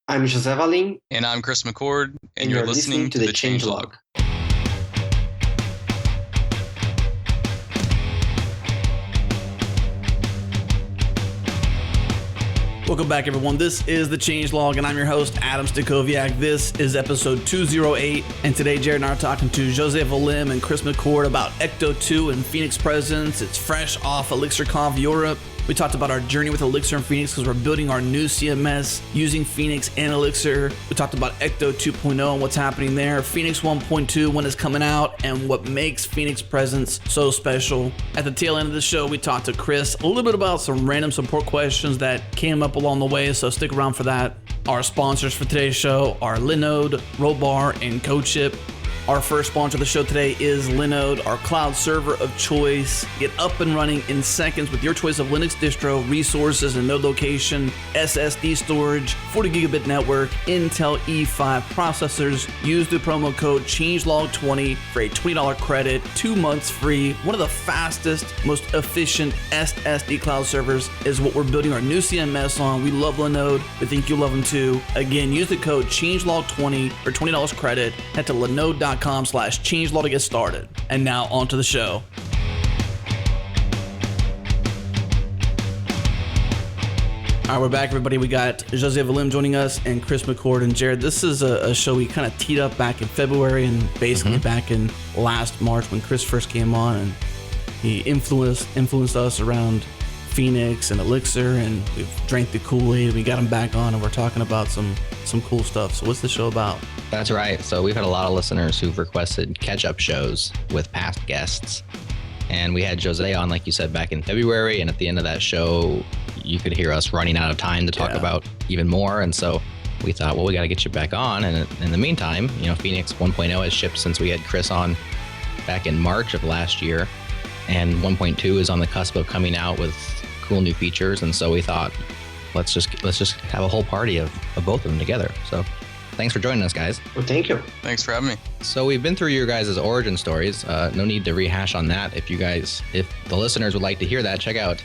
I'm José Valim, And I'm Chris McCord, and and you're you're listening listening to to the the Changelog. Changelog. Welcome back, everyone. This is the Changelog, and I'm your host, Adam Stakoviak. This is episode 208, and today Jared and I are talking to José Valim and Chris McCord about Ecto 2 and Phoenix presence. It's fresh off ElixirConf Europe. We talked about our journey with Elixir and Phoenix because we're building our new CMS using Phoenix and Elixir. We talked about Ecto 2.0 and what's happening there, Phoenix 1.2, when it's coming out, and what makes Phoenix presence so special. At the tail end of the show, we talked to Chris a little bit about some random support questions that came up along the way, so stick around for that. Our sponsors for today's show are Linode, Rollbar, and CodeShip. Our first sponsor of the show today is Linode, our cloud server of choice. Get up and running in seconds with your choice of Linux distro, resources, and node location, SSD storage, 40 gigabit network, Intel E5 processors. Use the promo code CHANGELOG20 for a $20 credit, 2 months free. One of the fastest, most efficient SSD cloud servers is what we're building our new CMS on. We love Linode. We think you'll love them too. Again, use the code CHANGELOG20 for $20 credit. Head to linode.com/changelog to get started. And now on to the show. All right, we're back, everybody. We got José Valim joining us and Chris McCord and Jared. This is a show we kind of teed up back in February and basically back in last March when Chris first came on, and he influenced us around Phoenix and Elixir, and we've drank the Kool-Aid. We got him back on, and we're talking about some cool stuff. So what's the show about? That's right. So we've had a lot of listeners who've requested catch-up shows with past guests. And we had Jose on, like you said, back in February. And at the end of that show, you could hear us running out of time to talk about even more. And so we thought, well, we got to get you back on. And in the meantime, Phoenix 1.0 has shipped since we had Chris on back in March of last year. And 1.2 is on the cusp of coming out with cool new features. And so we thought, let's just have a whole party of both of them together. So thanks for joining us, guys. Well, thank you. Thanks for having me. So we've been through your guys' origin stories. No need to rehash on that. If the listeners would like to hear that, check out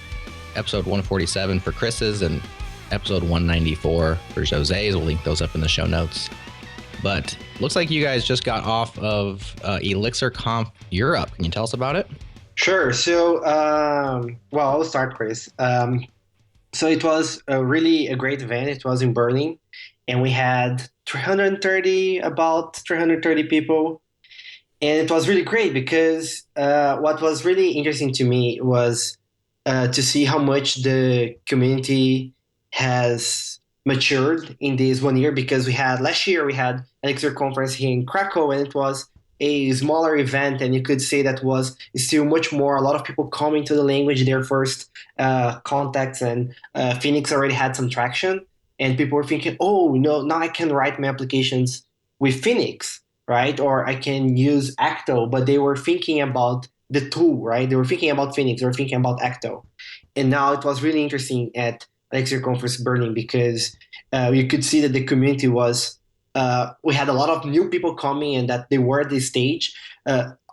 episode 147 for Chris's and episode 194 for Jose's. We'll link those up in the show notes. But looks like you guys just got off of ElixirConf Europe. Can you tell us about it? Sure. So, I'll start, Chris. So it was really a great event. It was in Berlin, and we had about 330 people. And it was really great because what was really interesting to me was to see how much the community has matured in this 1 year, because last year we had Elixir conference here in Krakow, and it was a smaller event, and you could say that was still much more, a lot of people coming to the language, their first contacts, and Phoenix already had some traction, and people were thinking, oh, no, now I can write my applications with Phoenix, right? Or I can use Ecto, but they were thinking about the tool, right? They were thinking about Phoenix, they were thinking about Ecto. And now it was really interesting at Elixir Conference Berlin, because you could see that the community was we had a lot of new people coming, and that they were at this stage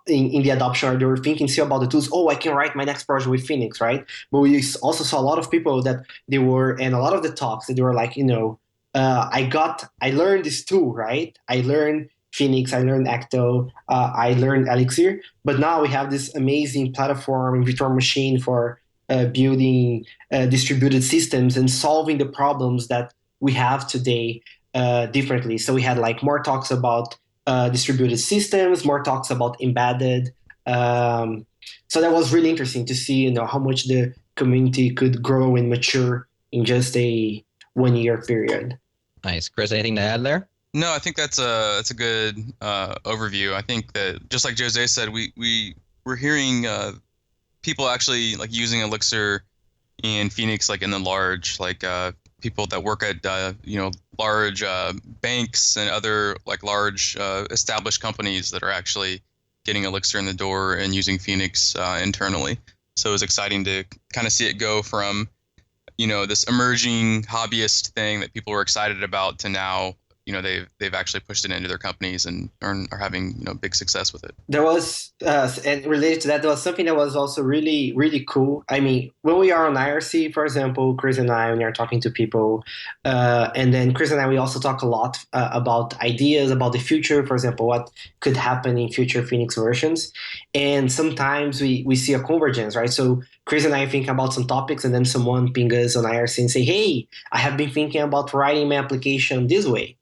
in the adoption, or they were thinking still about the tools. Oh, I can write my next project with Phoenix, right? But we also saw a lot of people that and a lot of the talks that they were like, I learned this tool, right? I learned Phoenix, I learned Ecto, I learned Elixir, but now we have this amazing platform, virtual machine for building distributed systems and solving the problems that we have today differently. So we had more talks about distributed systems, more talks about embedded. So that was really interesting to see, how much the community could grow and mature in just a 1 year period. Nice. Chris, anything to add there? No, I think that's a good overview. I think that just like Jose said, we're hearing people actually using Elixir and Phoenix in the large, people that work at large banks and other large established companies that are actually getting Elixir in the door and using Phoenix internally. So it was exciting to kind of see it go from this emerging hobbyist thing that people were excited about to now they've actually pushed it into their companies and are having big success with it. There was, and related to that, there was something that was also really, really cool. I mean, when we are on IRC, for example, Chris and I, when we are talking to people, and then Chris and I, we also talk a lot about ideas about the future, for example, what could happen in future Phoenix versions. And sometimes we see a convergence, right? So Chris and I think about some topics, and then someone ping us on IRC and say, hey, I have been thinking about writing my application this way.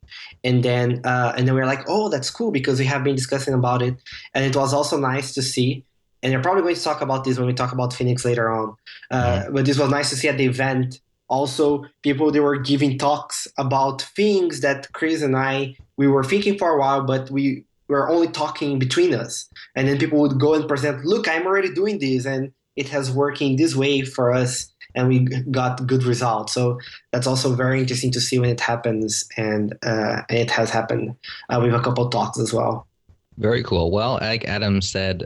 And then we're like, oh, that's cool because we have been discussing about it. And it was also nice to see. And we're probably going to talk about this when we talk about Phoenix later on. But this was nice to see at the event. Also, people, they were giving talks about things that Chris and I, we were thinking for a while, but we were only talking between us. And then people would go and present, look, I'm already doing this. And it has working this way for us. And we got good results. So that's also very interesting to see when it happens. And it has happened with a couple of talks as well. Very cool. Well, like Adam said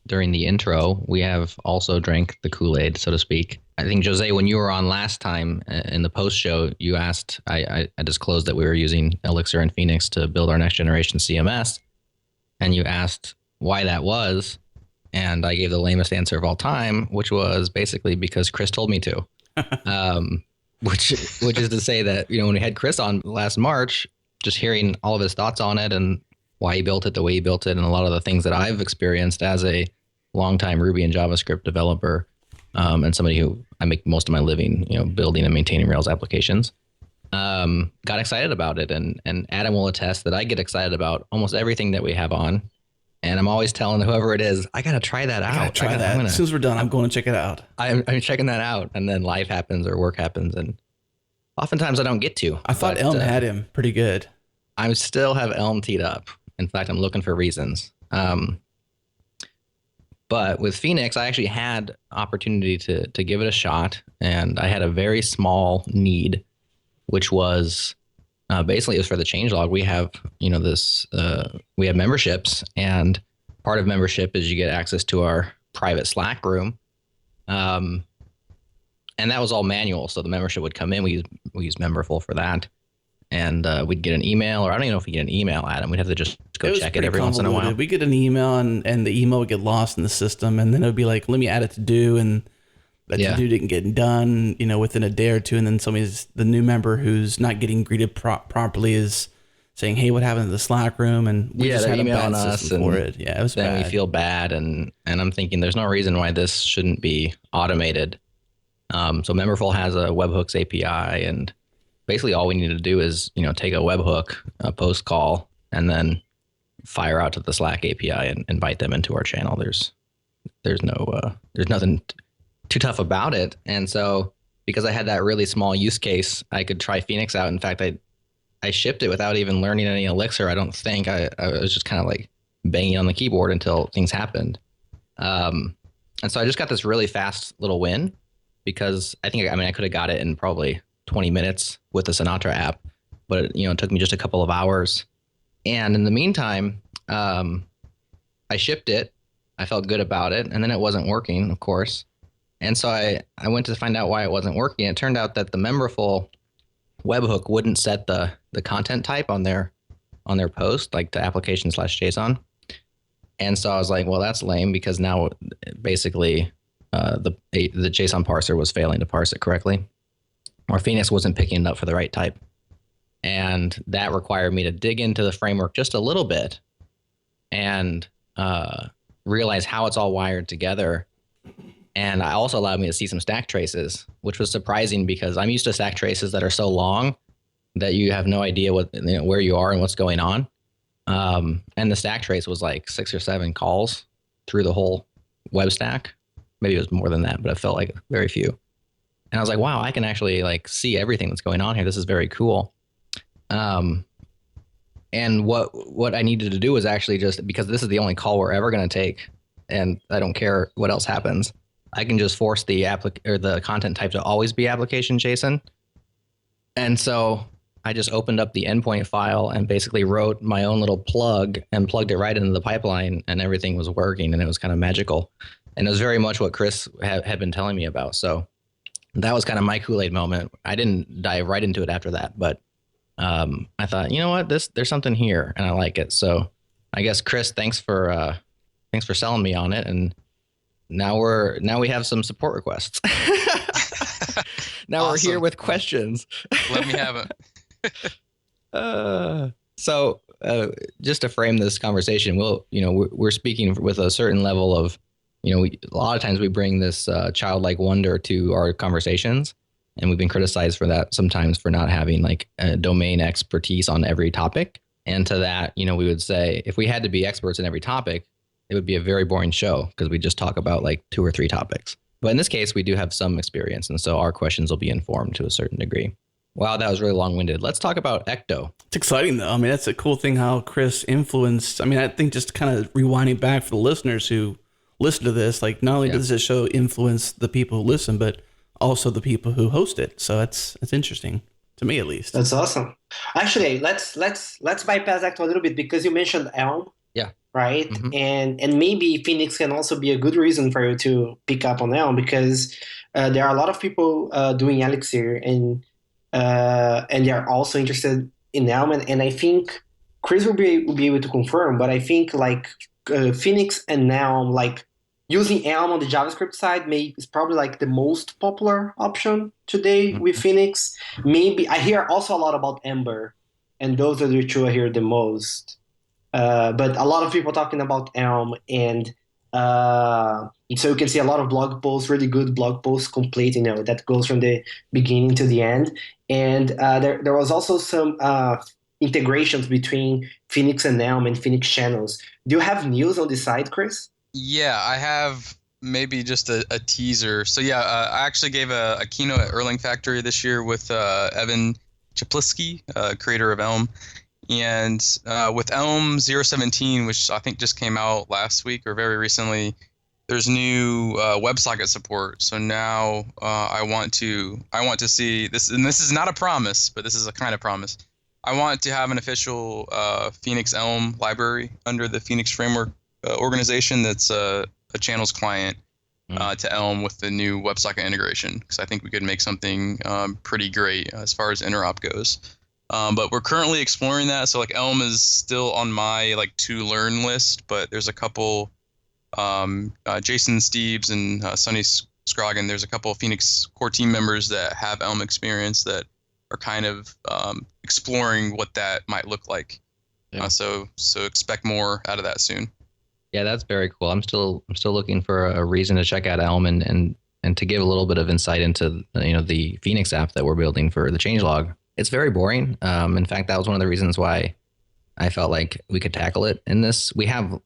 during the intro, we have also drank the Kool-Aid, so to speak. I think, Jose, when you were on last time in the post-show, you asked, I disclosed that we were using Elixir and Phoenix to build our next generation CMS. And you asked why that was. And I gave the lamest answer of all time, which was basically because Chris told me to. Which is to say that, when we had Chris on last March, just hearing all of his thoughts on it and why he built it the way he built it, and a lot of the things that I've experienced as a longtime Ruby and JavaScript developer, and somebody who I make most of my living, building and maintaining Rails applications, got excited about it. And Adam will attest that I get excited about almost everything that we have on. And I'm always telling whoever it is, I got to try that out. Try that. As soon as we're done, I'm going to check it out. I'm checking that out. And then life happens or work happens. And oftentimes I don't get to. I thought Elm had him pretty good. I still have Elm teed up. In fact, I'm looking for reasons. But with Phoenix, I actually had opportunity to give it a shot. And I had a very small need, which was... basically, it was for the changelog. We have, we have memberships, and part of membership is you get access to our private Slack room. And that was all manual. So the membership would come in. We use Memberful for that. And we'd get an email, or I don't even know if we get an email, Adam. We'd have to just go check it every once in a while. We get an email, and the email would get lost in the system. And then it would be like, let me add it to do. And that to do didn't get done, within a day or two. And then the new member who's not getting greeted properly is saying, hey, what happened to the Slack room? And we just had a bad system for it. Yeah, it was bad. Then we feel bad. And I'm thinking there's no reason why this shouldn't be automated. So Memberful has a webhooks API, and basically all we need to do is, take a webhook, a post call, and then fire out to the Slack API and invite them into our channel. There's nothing too tough about it. And so because I had that really small use case, I could try Phoenix out. In fact, I shipped it without even learning any Elixir. I don't think I was just kind of like banging on the keyboard until things happened. And so I just got this really fast little win because I could have got it in probably 20 minutes with the Sinatra app, but it took me just a couple of hours. And in the meantime, I shipped it. I felt good about it. And then it wasn't working, of course. And so I went to find out why it wasn't working. It turned out that the Memberful webhook wouldn't set the content type on their post, like to application/JSON. And so I was like, well, that's lame, because now basically the JSON parser was failing to parse it correctly, or Phoenix wasn't picking it up for the right type. And that required me to dig into the framework just a little bit and realize how it's all wired together. And it also allowed me to see some stack traces, which was surprising because I'm used to stack traces that are so long that you have no idea where you are and what's going on. And the stack trace was like 6 or 7 calls through the whole web stack. Maybe it was more than that, but it felt like very few. And I was like, wow, I can actually see everything that's going on here. This is very cool. And what I needed to do was actually just, because this is the only call we're ever going to take, and I don't care what else happens, I can just force the content type to always be application JSON. And so I just opened up the endpoint file and basically wrote my own little plug and plugged it right into the pipeline, and everything was working, and it was kind of magical. And it was very much what Chris had been telling me about. So that was kind of my Kool-Aid moment. I didn't dive right into it after that, but I thought, you know what, there's something here, and I like it. So I guess Chris, thanks for selling me on it, and now we have some support requests. Now Awesome. we're here with questions. Let me have it. So just to frame this conversation, we're speaking with a certain level of, a lot of times we bring this childlike wonder to our conversations, and we've been criticized for that sometimes for not having like a domain expertise on every topic. And to that, we would say if we had to be experts in every topic, it would be a very boring show because we just talk about like 2 or 3 topics. But in this case, we do have some experience, and so our questions will be informed to a certain degree. Wow, that was really long-winded. Let's talk about Ecto. It's exciting, though. I mean, that's a cool thing how Chris influenced. I mean, I think just kind of rewinding back for the listeners who listen to this, like not only does this show influence the people who listen, but also the people who host it. So that's interesting to me, at least. That's awesome. Actually, let's bypass Ecto a little bit because you mentioned Elm. Yeah. Right. Mm-hmm. And maybe Phoenix can also be a good reason for you to pick up on Elm because there are a lot of people doing Elixir and they are also interested in Elm. And I think Chris will be able to confirm, but I think like Phoenix and Elm, like using Elm on the JavaScript side is probably like the most popular option today with Phoenix. Maybe I hear also a lot about Ember, and those are the 2 I hear the most. But a lot of people talking about Elm, and so you can see a lot of blog posts, really good blog posts, complete, that goes from the beginning to the end. And there was also some integrations between Phoenix and Elm and Phoenix channels. Do you have news on this side, Chris? Yeah, I have maybe just a teaser. So yeah, I actually gave a keynote at Erlang Factory this year with Evan Czaplisky, creator of Elm. And with Elm 017, which I think just came out last week or very recently, there's new WebSocket support. So now I want to see this, and this is not a promise, but this is a kind of promise. I want to have an official Phoenix Elm library under the Phoenix Framework organization that's a channels client to Elm with the new WebSocket integration, because I think we could make something pretty great as far as interop goes. But we're currently exploring that. So like Elm is still on my like to learn list, but there's a couple, Jason Steves and Sonny Scroggin. There's a couple of Phoenix core team members that have Elm experience that are kind of exploring what that might look like. Yeah. So expect more out of that soon. Yeah, that's very cool. I'm still looking for a reason to check out Elm and to give a little bit of insight into the Phoenix app that we're building for the changelog. It's very boring. In fact, that was one of the reasons why I felt like we could tackle it in this. We have,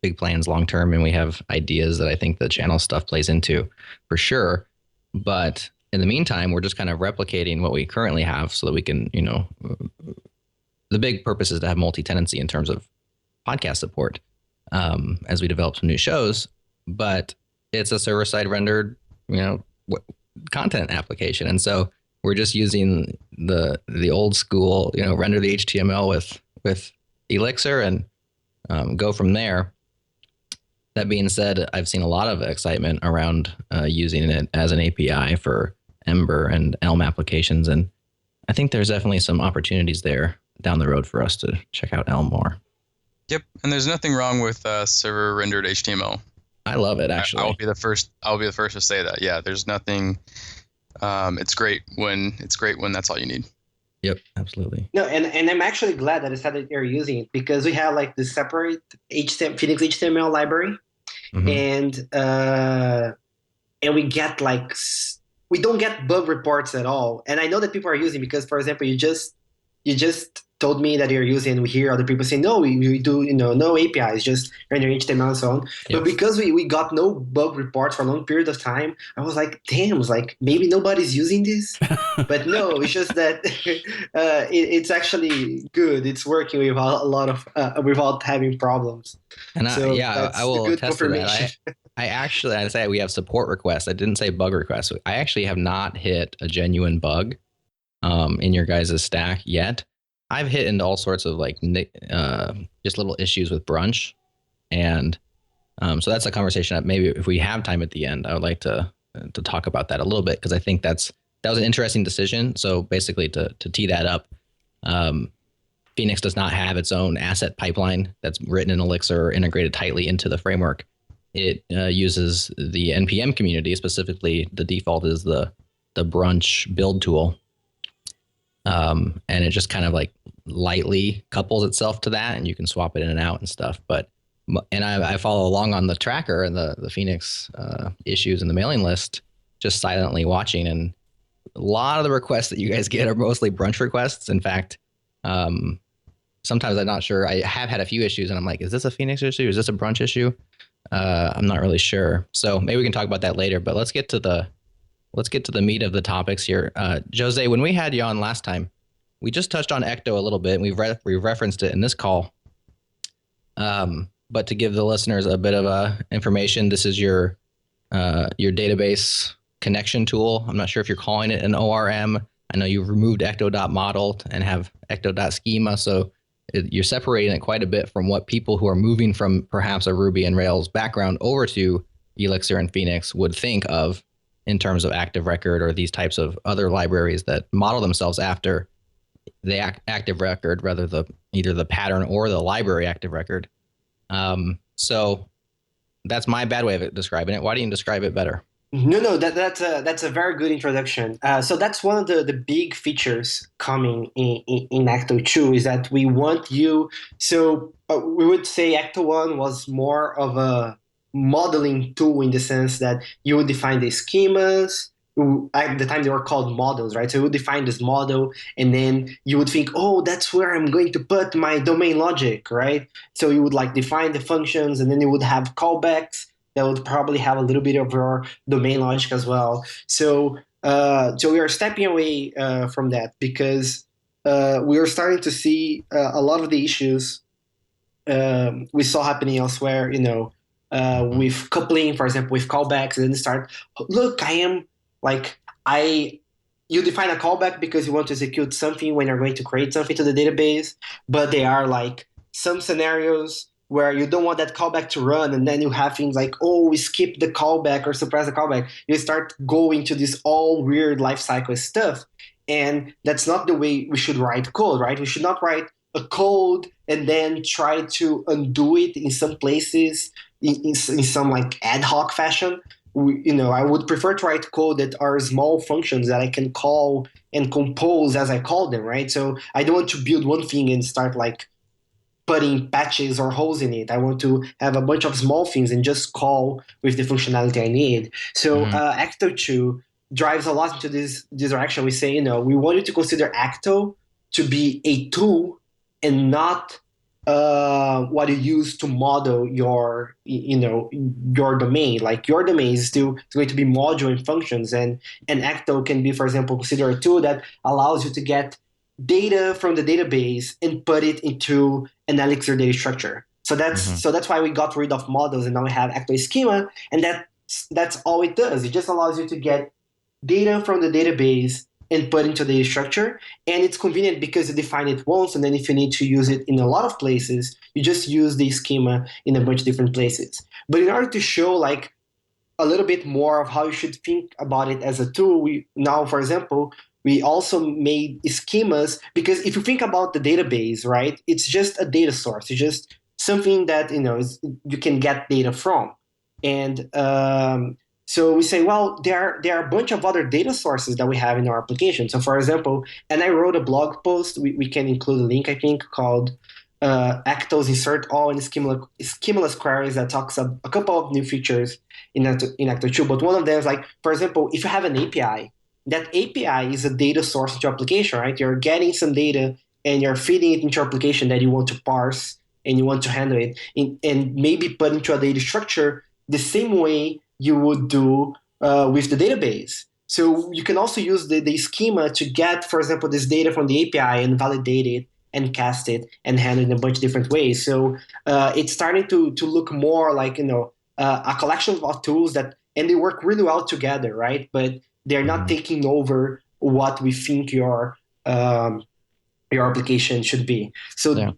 big plans long term, and we have ideas that I think the channel stuff plays into for sure. But in the meantime, we're just kind of replicating what we currently have so that we can, the big purpose is to have multi-tenancy in terms of podcast support as we develop some new shows. But it's a server-side rendered, content application. And so we're just using the old school, render the HTML with Elixir and go from there. That being said, I've seen a lot of excitement around using it as an API for Ember and Elm applications, and I think there's definitely some opportunities there down the road for us to check out Elm more. Yep, and there's nothing wrong with server rendered HTML. I love it, actually. I'll be the first to say that. Yeah, there's nothing. It's great when that's all you need. Yep, absolutely. No, and I'm actually glad that I said that you're using it because we have like the separate HTML, Phoenix HTML library, and we get we don't get bug reports at all. And I know that people are using because, for example, you just told me that you're using, and we hear other people saying, no, we do, no APIs, just render HTML and so on. Yep. But because we got no bug reports for a long period of time, I was like, damn, maybe nobody's using this. But no, it's just that it's actually good. It's working without a lot of, without having problems. And I will attest to that. I say we have support requests. I didn't say bug requests. I actually have not hit a genuine bug in your guys' stack yet. I've hit into all sorts of just little issues with Brunch, and so that's a conversation that maybe if we have time at the end, I would like to talk about that a little bit because I think that was an interesting decision. So basically, to tee that up, Phoenix does not have its own asset pipeline that's written in Elixir or integrated tightly into the framework. It uses the NPM community. Specifically, the default is the brunch build tool. And it just kind of like lightly couples itself to that, and you can swap it in and out and stuff. And I follow along on the tracker and the Phoenix issues in the mailing list, just silently watching. And a lot of the requests that you guys get are mostly brunch requests. In fact, sometimes I'm not sure. I have had a few issues, and I'm like, is this a Phoenix issue? Is this a brunch issue? I'm not really sure. So maybe we can talk about that later. But let's get to the meat of the topics here. Jose, when we had you on last time, we just touched on Ecto a little bit, and we referenced it in this call. But to give the listeners a bit of information, this is your database connection tool. I'm not sure if you're calling it an ORM. I know you've removed ecto.model and have ecto.schema, so you're separating it quite a bit from what people who are moving from perhaps a Ruby and Rails background over to Elixir and Phoenix would think of in terms of active record or these types of other libraries that model themselves after the active record, rather either the pattern or the library active record. So that's my bad way of describing it. Why don't you describe it better? No, that's a very good introduction. So that's one of the big features coming in Ecto 2 is that we want you. So we would say Ecto 1 was more of a modeling tool in the sense that you would define the schemas. At the time they were called models, right? So you would define this model, and then you would think, oh, that's where I'm going to put my domain logic, right? So you would like define the functions, and then you would have callbacks that would probably have a little bit of your domain logic as well. So we are stepping away from that because we are starting to see a lot of the issues we saw happening elsewhere, with coupling, for example, with callbacks, and then start, look, you define a callback because you want to execute something when you're going to create something to the database, but there are like some scenarios where you don't want that callback to run, and then you have things like, oh, we skip the callback or suppress the callback. You start going to this all weird lifecycle stuff, and that's not the way we should write code, right? We should not write a code and then try to undo it in some places in some like ad hoc fashion. I would prefer to write code that are small functions that I can call and compose as I call them, right? So I don't want to build one thing and start like putting patches or holes in it. I want to have a bunch of small things and just call with the functionality I need. So Ecto 2 drives a lot into this direction. We say, we want you to consider Ecto to be a tool and not what you use to model your domain. Like your domain is still going to be module and functions, and Ecto can be, for example, considered a tool that allows you to get data from the database and put it into an Elixir data structure. So that's why we got rid of models, and now we have Ecto schema, and that's all it does. It just allows you to get data from the database and put into the structure. And it's convenient because you define it once, and then if you need to use it in a lot of places, you just use the schema in a bunch of different places. But in order to show like a little bit more of how you should think about it as a tool, we now, for example, we also made schemas, because if you think about the database, right, it's just a data source. It's just something that, you can get data from. And so we say, well, there are a bunch of other data sources that we have in our application. So for example, and I wrote a blog post, we can include a link, I think, called Ecto's Insert All and Schemaless Queries, that talks a couple of new features in Ecto 2. But one of them is like, for example, if you have an API, that API is a data source into your application, right? You're getting some data and you're feeding it into your application that you want to parse and you want to handle it and maybe put into a data structure the same way you would do with the database. So you can also use the schema to get, for example, this data from the API and validate it and cast it and handle it in a bunch of different ways. So it's starting to look more like, a collection of tools and they work really well together, right? But they're not taking over what we think your application should be. So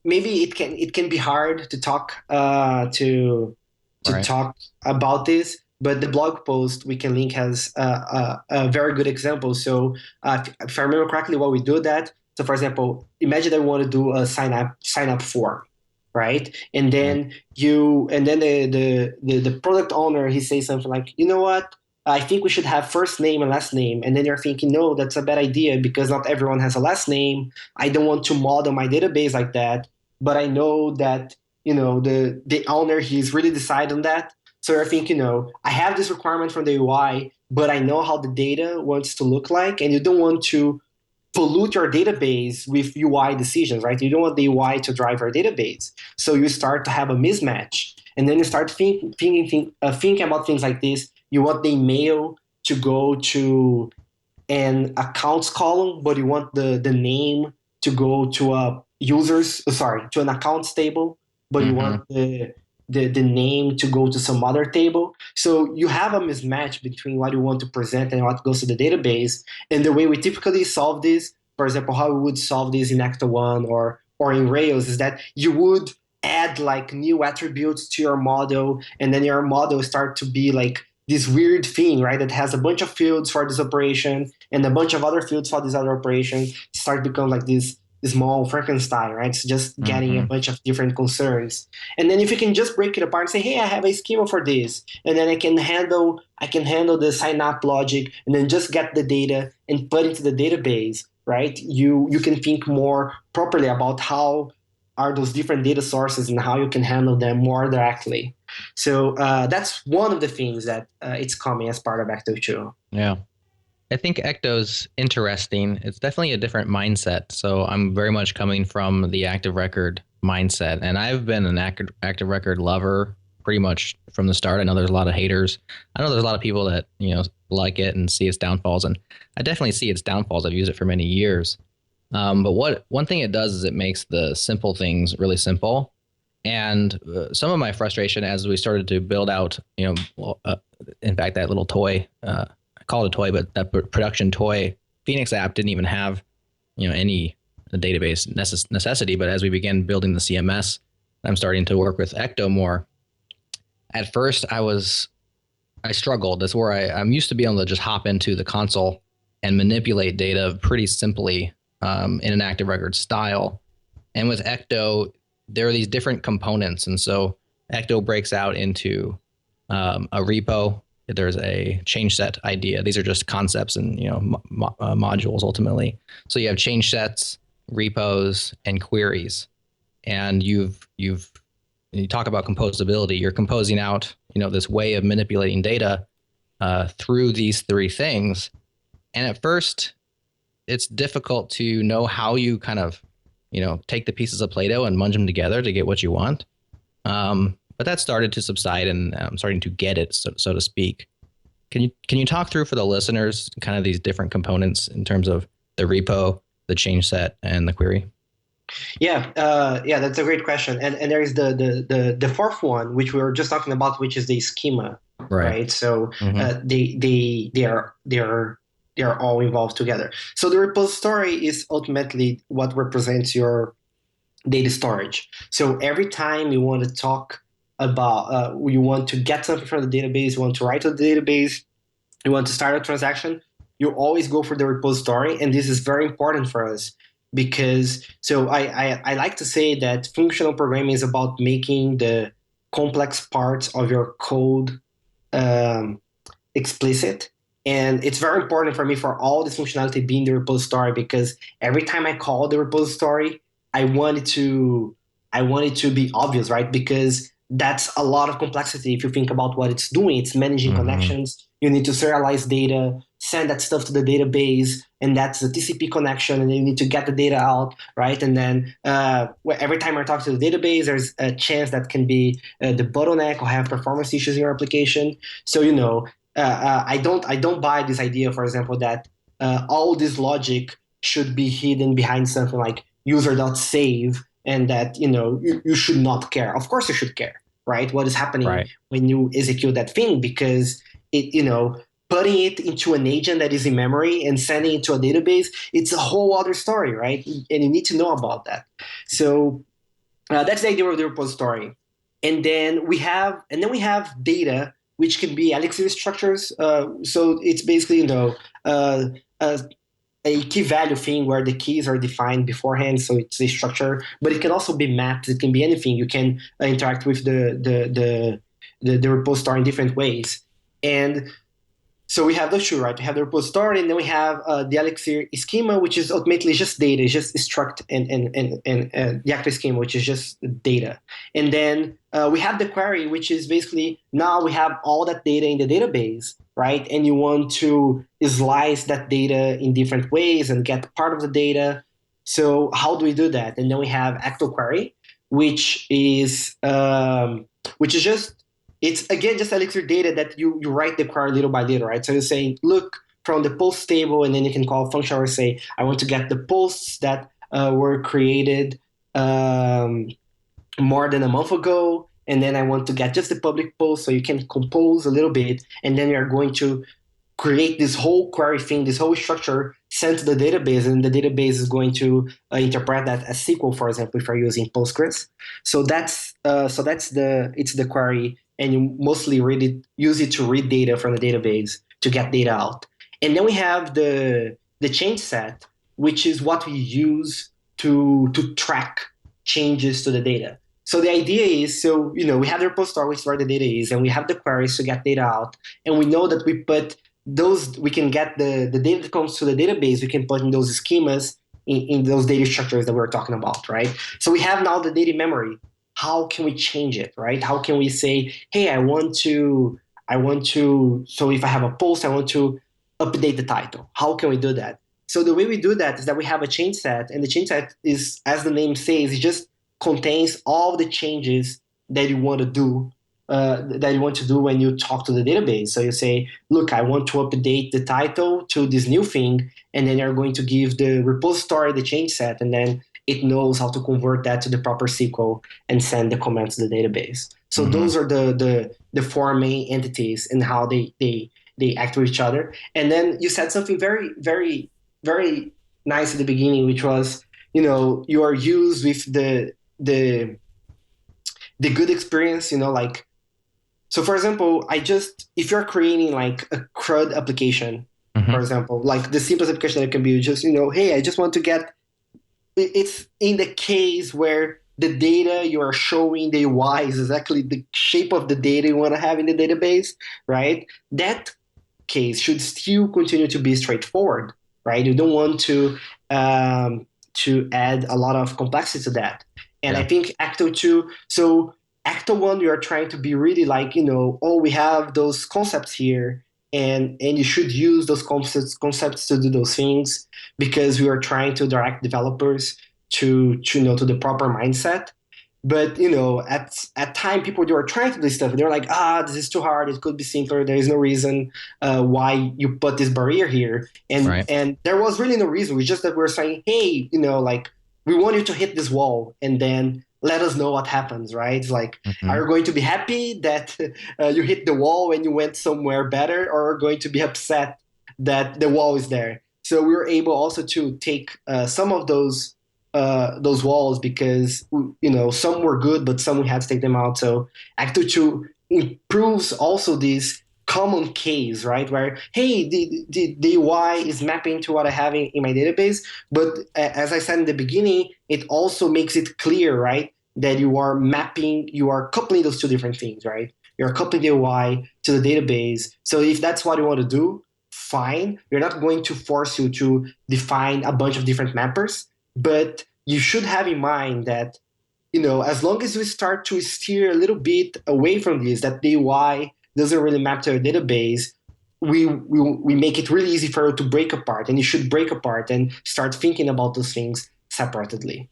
maybe it can be hard to talk talk about this, but the blog post we can link has a very good example. So if I remember correctly, what we do that. So for example, imagine that we want to do a sign up form, right? And then the product owner, he says something like, you know what? I think we should have first name and last name. And then you're thinking, no, that's a bad idea because not everyone has a last name. I don't want to model my database like that. But I know that, the owner, he's really decided on that. So you're thinking, I have this requirement from the UI, but I know how the data wants to look like. And you don't want to pollute your database with UI decisions, right? You don't want the UI to drive your database. So you start to have a mismatch. And then you start thinking about things like this. You want the email to go to an accounts column, but you want the name to go to to an accounts table, but you want the name to go to some other table. So you have a mismatch between what you want to present and what goes to the database. And the way we typically solve this, for example, how we would solve this in Ecto 1 or in Rails, is that you would add like new attributes to your model, and then your model start to be like this weird thing, right? That has a bunch of fields for this operation and a bunch of other fields for this other operation. Start to become like this small Frankenstein, right? It's just getting a bunch of different concerns. And then if you can just break it apart and say, hey, I have a schema for this, and then I can handle the sign up logic, and then just get the data and put into the database, right? You can think more properly about how are those different data sources and how you can handle them more directly. So that's one of the things that it's coming as part of Ecto 2. Yeah. I think Ecto's interesting. It's definitely a different mindset. So I'm very much coming from the active record mindset. And I've been an active record lover pretty much from the start. I know there's a lot of haters. I know there's a lot of people that, like it and see its downfalls. And I definitely see its downfalls. I've used it for many years. But one thing it does is it makes the simple things really simple. And some of my frustration as we started to build out, in fact, that little toy, I call it a toy, but that production toy Phoenix app didn't even have, any database necessity. But as we began building the CMS, I'm starting to work with Ecto more. At first, I struggled. That's where I'm used to being able to just hop into the console and manipulate data pretty simply in an active record style. And with Ecto, there are these different components. And so Ecto breaks out into a repo. There's a change set idea. These are just concepts and modules ultimately. So you have change sets, repos, and queries. And you talk about composability. You're composing out this way of manipulating data through these three things. And at first, it's difficult to know how you kind of take the pieces of Play-Doh and munge them together to get what you want. But that started to subside, and I'm starting to get it, so to speak. Can you talk through for the listeners kind of these different components in terms of the repo, the change set, and the query? Yeah, that's a great question. And there is the fourth one, which we were just talking about, which is the schema, right? So they are all involved together. So the repository is ultimately what represents your data storage. So every time you want to talk about, you want to get something from the database, you want to write to the database, you want to start a transaction, you always go for the repository. And this is very important for us because, so I like to say that functional programming is about making the complex parts of your code explicit. And it's very important for me for all this functionality being the repository, because every time I call the repository, I want it to be obvious, right? Because that's a lot of complexity. If you think about what it's doing, it's managing connections. You need to serialize data, send that stuff to the database, and that's the TCP connection, and then you need to get the data out, right? And then every time I talk to the database, there's a chance that can be the bottleneck or have performance issues in your application. So, I don't buy this idea, for example, that all this logic should be hidden behind something like user.save, and that you should not care. Of course you should care, right? What is happening when you execute that thing, because it putting it into an agent that is in memory and sending it to a database, it's a whole other story, right? And you need to know about that. So that's the idea of the repository. And then we have data which can be Elixir structures. So it's basically, uh, a key value thing where the keys are defined beforehand, so it's a structure. But it can also be mapped. It can be anything. You can interact with the repository in different ways. And so we have those two, right? We have the repository, and then we have the Elixir schema, which is ultimately just data, it's just struct and the Ecto schema, which is just data. And then we have the query, which is basically now we have all that data in the database, right? And you want to slice that data in different ways and get part of the data. So how do we do that? And then we have Ecto query, which is just, it's again just Elixir data that you write the query little by little, right? So you're saying, look from the post table, and then you can call a function or say, I want to get the posts that were created more than a month ago, and then I want to get just the public post. So you can compose a little bit, and then you're going to create this whole query thing, this whole structure sent to the database, and the database is going to interpret that as SQL, for example, if you're using Postgres. So that's the query, and you mostly use it to read data from the database to get data out. And then we have the change set, which is what we use to track changes to the data. So the idea is, we have the repository, which is where the data is, and we have the queries to get data out, and we know that we can get the data that comes to the database, we can put in those schemas in those data structures that we were talking about, right? So we have now the data memory. How can we change it, right? How can we say, hey, I want to, so if I have a post, I want to update the title. How can we do that? So the way we do that is that we have a change set, and the change set is, as the name says, it just contains all the changes that you want to do, when you talk to the database. So you say, look, I want to update the title to this new thing, and then you're going to give the repository the change set, and then it knows how to convert that to the proper SQL and send the command to the database. So those are the four main entities and how they act with each other. And then you said something very, very, very nice at the beginning, which was, you are used with the good experience, so for example, if you're creating like a CRUD application, for example, like the simplest application that can be just, hey, I just want to get, it's in the case where the data you are showing, the UI is exactly the shape of the data you want to have in the database, right? That case should still continue to be straightforward, right? You don't want to add a lot of complexity to that. And I think Ecto 2, so Ecto 1, you are trying to be really like, we have those concepts here, and you should use those concepts to do those things, because we are trying to direct developers to the proper mindset. But at time, people who are trying to do this stuff, they're like, this is too hard. It could be simpler. There is no reason why you put this barrier here. And there was really no reason. It's just that we're saying, hey, we want you to hit this wall, and then let us know what happens, right? It's like, are you going to be happy that you hit the wall and you went somewhere better, or are you going to be upset that the wall is there? So we were able also to take some of those walls, because some were good, but some we had to take them out. So Ecto 2 improves also this common case, right? Where, hey, the UI is mapping to what I have in my database, but as I said in the beginning, it also makes it clear, right, that you are coupling those two different things, right? You're coupling the UI to the database. So if that's what you want to do, fine. We're not going to force you to define a bunch of different mappers, but you should have in mind that, as long as we start to steer a little bit away from this, that the UI doesn't really map to a database, we make it really easy for you to break apart, and you should break apart and start thinking about those things separately.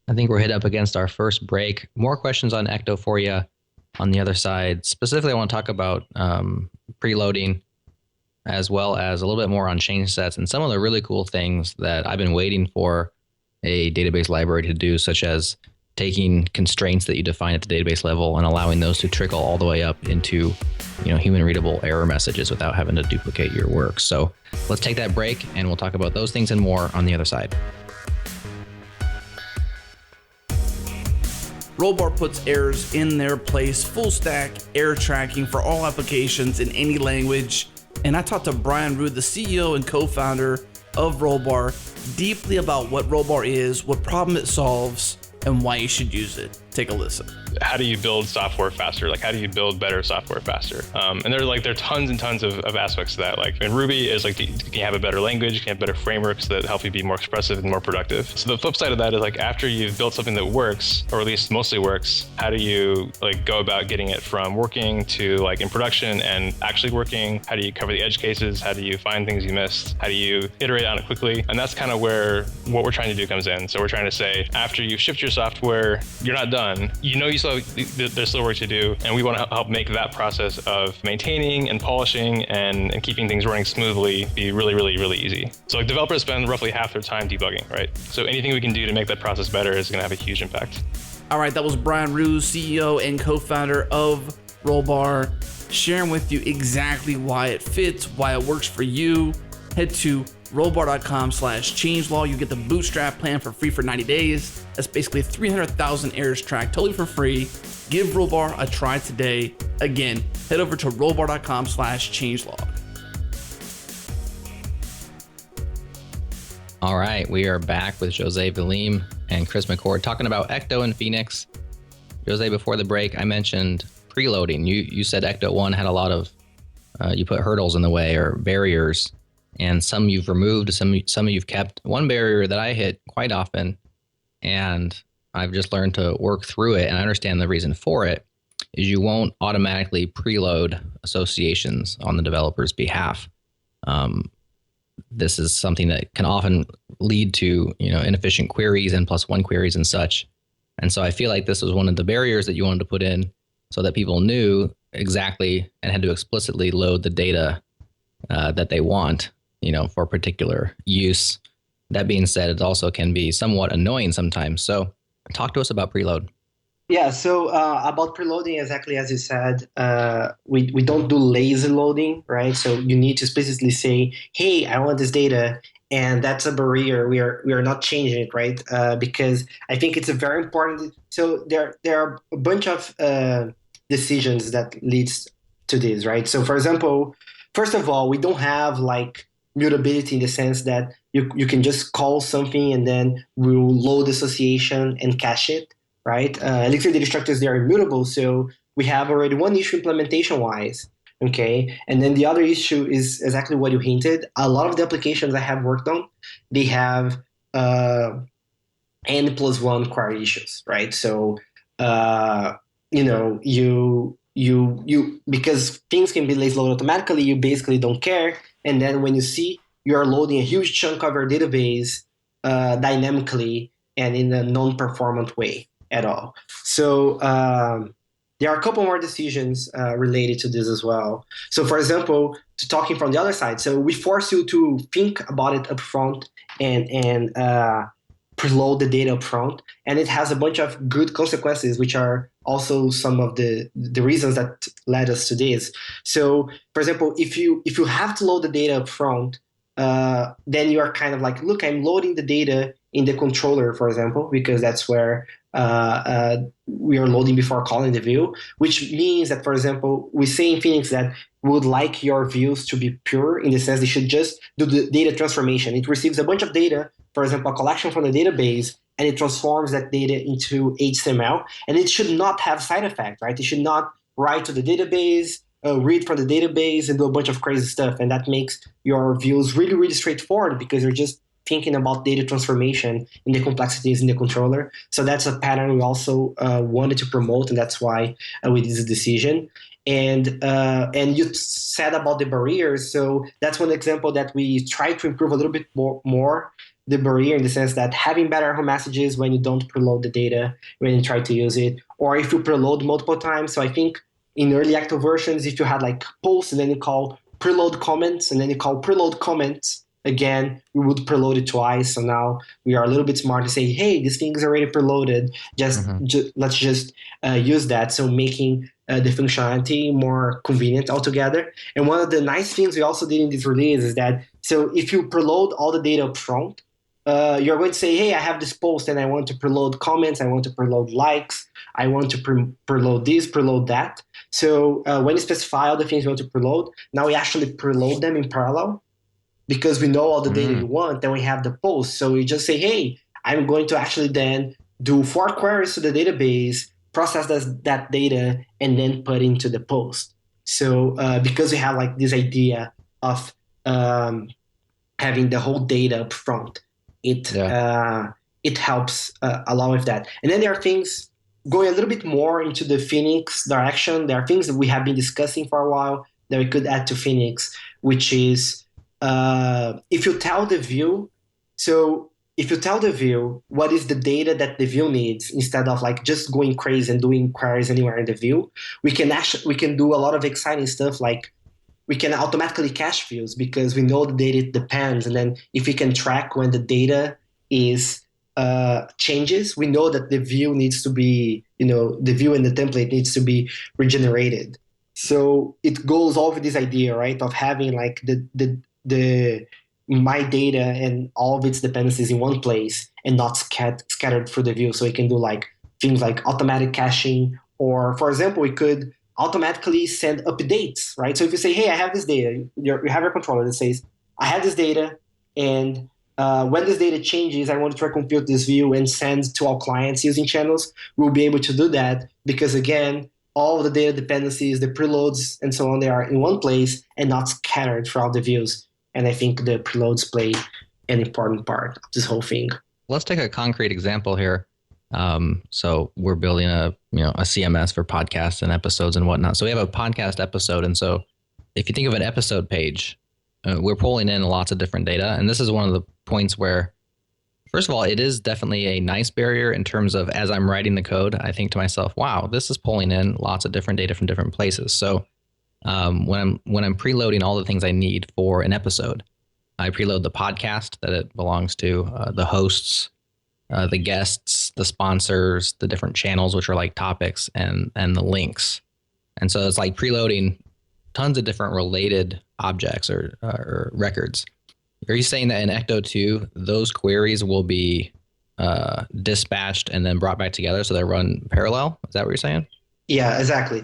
I think we're hit up against our first break. More questions on Ecto for you on the other side. Specifically, I want to talk about preloading, as well as a little bit more on change sets and some of the really cool things that I've been waiting for a database library to do, such as taking constraints that you define at the database level and allowing those to trickle all the way up into, human readable error messages without having to duplicate your work. So let's take that break, and we'll talk about those things and more on the other side. Rollbar puts errors in their place, full stack error tracking for all applications in any language. And I talked to Brian Rude, the CEO and co-founder of Rollbar, deeply about what Rollbar is, what problem it solves, and why you should use it. Take a listen. How do you build software faster? Like, how do you build better software faster? And there are tons and tons of aspects to that. Like in Ruby is like, can you have a better language? Can you have better frameworks that help you be more expressive and more productive? So the flip side of that is like, after you've built something that works, or at least mostly works, how do you like go about getting it from working to like in production and actually working? How do you cover the edge cases? How do you find things you missed? How do you iterate on it quickly? And that's kind of where what we're trying to do comes in. So we're trying to say, after you've shipped your software, you're not done. There's still work to do, and we want to help make that process of maintaining and polishing and keeping things running smoothly be really, really, really easy. So like developers spend roughly half their time debugging, right? So anything we can do to make that process better is going to have a huge impact. All right, that was Brian Ruse, CEO and co-founder of Rollbar, sharing with you exactly why it fits, why it works for you. Head to rollbar.com/changelog. You get the bootstrap plan for free for 90 days. That's basically 300,000 errors tracked totally for free. Give Rollbar a try today. Again, head over to rollbar.com/changelog. All right, we are back with José Valim and Chris McCord talking about Ecto and Phoenix. José, before the break, I mentioned preloading. You said Ecto 1 had a lot of, you put hurdles in the way or barriers, and some you've removed, some you've kept. One barrier that I hit quite often, and I've just learned to work through it, and I understand the reason for it, is you won't automatically preload associations on the developer's behalf. This is something that can often lead to, inefficient queries, N+1 queries and such. And so I feel like this was one of the barriers that you wanted to put in so that people knew exactly and had to explicitly load the data that they want, for particular use. That being said, it also can be somewhat annoying sometimes. So talk to us about preload. Yeah, so about preloading, exactly as you said, we don't do lazy loading, right? So you need to specifically say, hey, I want this data, and that's a barrier. We are not changing it, right? Because I think it's a very important. So there are a bunch of decisions that leads to this, right? So for example, first of all, we don't have like mutability in the sense that you can just call something and then we'll load the association and cache it. Right? Elixir data structures, they are immutable. So we have already one issue implementation-wise, okay? And then the other issue is exactly what you hinted. A lot of the applications I have worked on, they have N+1 query issues, right? So, you because things can be lazy loaded automatically, you basically don't care. And then when you see you're loading a huge chunk of your database dynamically and in a non-performant way at all. So there are a couple more decisions related to this as well. So for example, talking from the other side, so we force you to think about it upfront and preload the data upfront, and it has a bunch of good consequences, which are also some of the reasons that led us to this. So for example, if you have to load the data upfront, then you are kind of like, look, I'm loading the data in the controller, for example, because that's where we are loading before calling the view, which means that, for example, we say in Phoenix that we would like your views to be pure in the sense they should just do the data transformation. It receives a bunch of data, for example, a collection from the database, and it transforms that data into HTML, and it should not have side effects, right? It should not write to the database, read from the database, and do a bunch of crazy stuff, and that makes your views really, really straightforward because you're just thinking about data transformation and the complexities in the controller. So that's a pattern we also wanted to promote, and that's why we did this decision. And you said about the barriers. So that's one example that we try to improve a little bit more the barrier, in the sense that having better home messages when you don't preload the data, when you try to use it, or if you preload multiple times. So I think in early Ecto versions, if you had like posts and then you call preload comments and then you call preload comments, again, we would preload it twice. So now we are a little bit smart to say, hey, this thing is already preloaded. Let's just use that. So making the functionality more convenient altogether. And one of the nice things we also did in this release is that, so if you preload all the data up front, you're going to say, hey, I have this post and I want to preload comments, I want to preload likes, I want to preload this, preload that. So when you specify all the things you want to preload, now we actually preload them in parallel because we know all the data you want, and we have the post. So we just say, hey, I'm going to actually then do 4 queries to the database, process that data, and then put into the post. So because we have like this idea of having the whole data up front, it helps a lot with that. And then there are things going a little bit more into the Phoenix direction. There are things that we have been discussing for a while that we could add to Phoenix, which is if you tell the view, what is the data that the view needs, instead of like just going crazy and doing queries anywhere in the view, we can do a lot of exciting stuff, like we can automatically cache views because we know the data depends. And then if we can track when the data is changes, we know that the view needs to be, the view and the template needs to be regenerated. So it goes over this idea, right, of having like the my data and all of its dependencies in one place and not scattered through the view. So we can do like things like automatic caching, or for example, we could automatically send updates, right? So if you say, hey, I have this data, you have your controller that says, I have this data, and when this data changes, I want to recompute this view and send to all clients using channels. We'll be able to do that because, again, all of the data dependencies, the preloads, and so on, they are in one place and not scattered throughout the views. And I think the preloads play an important part of this whole thing. Let's take a concrete example here. So we're building a CMS for podcasts and episodes and whatnot. So we have a podcast episode. And so if you think of an episode page, we're pulling in lots of different data. And this is one of the points where, first of all, it is definitely a nice barrier in terms of, as I'm writing the code, I think to myself, wow, this is pulling in lots of different data from different places. So when I'm preloading all the things I need for an episode, I preload the podcast that it belongs to, the hosts, the guests, the sponsors, the different channels, which are like topics, and the links. And so it's like preloading tons of different related objects or records. Are you saying that in Ecto 2, those queries will be dispatched and then brought back together so they run parallel? Is that what you're saying? Yeah, exactly.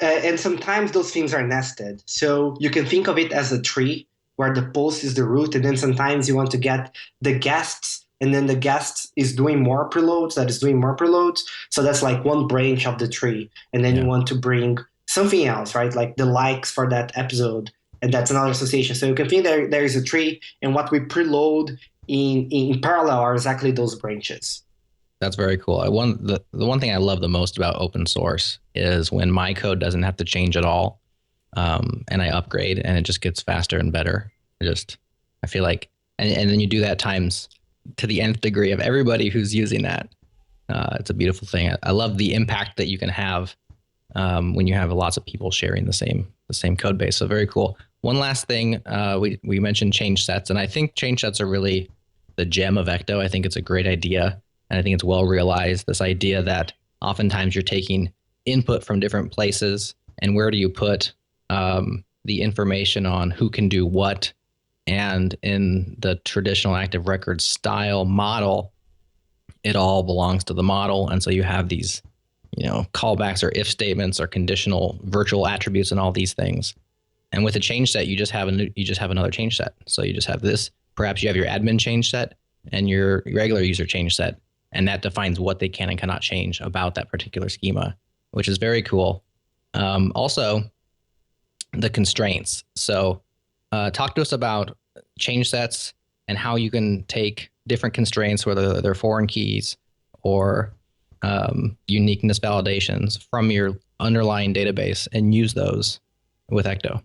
And sometimes those things are nested. So you can think of it as a tree where the post is the root, and then sometimes you want to get the guests, and then the guest is doing more preloads, that is doing more preloads. So that's like one branch of the tree. And then you want to bring something else, right? Like the likes for that episode, and that's another association. So you can think there is a tree, and what we preload in parallel are exactly those branches. That's very cool. The one thing I love the most about open source is when my code doesn't have to change at all, and I upgrade, and it just gets faster and better. I feel like, and then you do that times to the nth degree of everybody who's using that. It's a beautiful thing. I love the impact that you can have when you have lots of people sharing the same code base. So very cool. One last thing, we mentioned change sets, and I think change sets are really the gem of Ecto. I think it's a great idea, and I think it's well realized, this idea that oftentimes you're taking input from different places, and where do you put the information on who can do what. And in the traditional active record style model, it all belongs to the model. And so you have these, callbacks or if statements or conditional virtual attributes and all these things. And with a change set, you just have another change set. So you just have this. Perhaps you have your admin change set and your regular user change set, and that defines what they can and cannot change about that particular schema, which is very cool. Also, the constraints. So talk to us about change sets and how you can take different constraints, whether they're foreign keys or uniqueness validations from your underlying database, and use those with Ecto.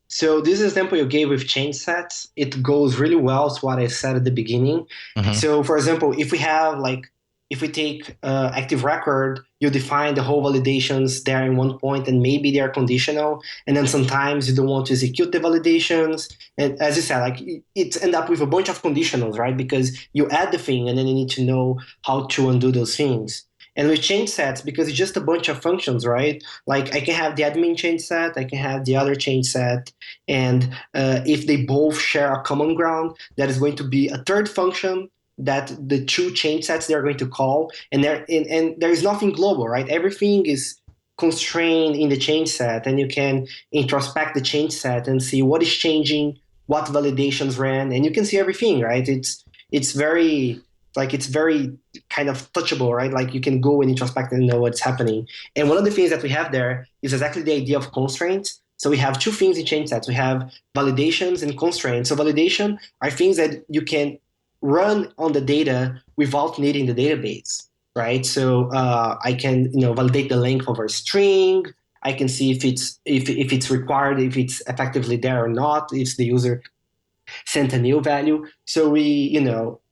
So this example you gave with change sets, it goes really well to what I said at the beginning. Mm-hmm. So for example, if we take active record, you define the whole validations there in one point, and maybe they are conditional. And then sometimes you don't want to execute the validations. And as you said, it end up with a bunch of conditionals, right? Because you add the thing and then you need to know how to undo those things. And with change sets, because it's just a bunch of functions, right? Like I can have the admin change set, I can have the other change set, and if they both share a common ground, that is going to be a third function that the two change sets they're going to call, and there is nothing global, right? Everything is constrained in the change set, and you can introspect the change set and see what is changing, what validations ran, and you can see everything, right? It's very it's very kind of touchable, right? Like you can go and introspect and know what's happening. And one of the things that we have there is exactly the idea of constraints. So we have two things in change sets. We have validations and constraints. So validation are things that you can run on the data without needing the database, right? So I can validate the length of a string. I can see if it's required, if it's effectively there or not, if the user sent a new value. So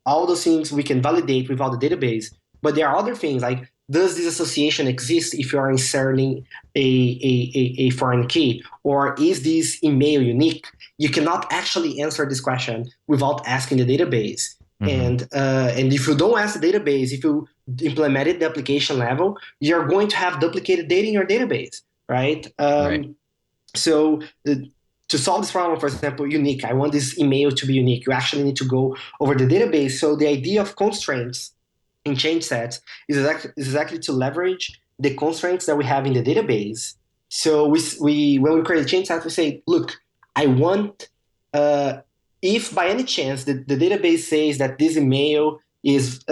all those things we can validate without the database. But there are other things like, does this association exist if you are inserting a foreign key? Or is this email unique? You cannot actually answer this question without asking the database. Mm-hmm. And if you don't ask the database, if you implement it at the application level, you're going to have duplicated data in your database, right? Right. So to solve this problem, for example, unique, I want this email to be unique. You actually need to go over the database. So the idea of constraints in change sets is exactly to leverage the constraints that we have in the database. So we when we create a change set, we say, look, I want, if by any chance the database says that this email is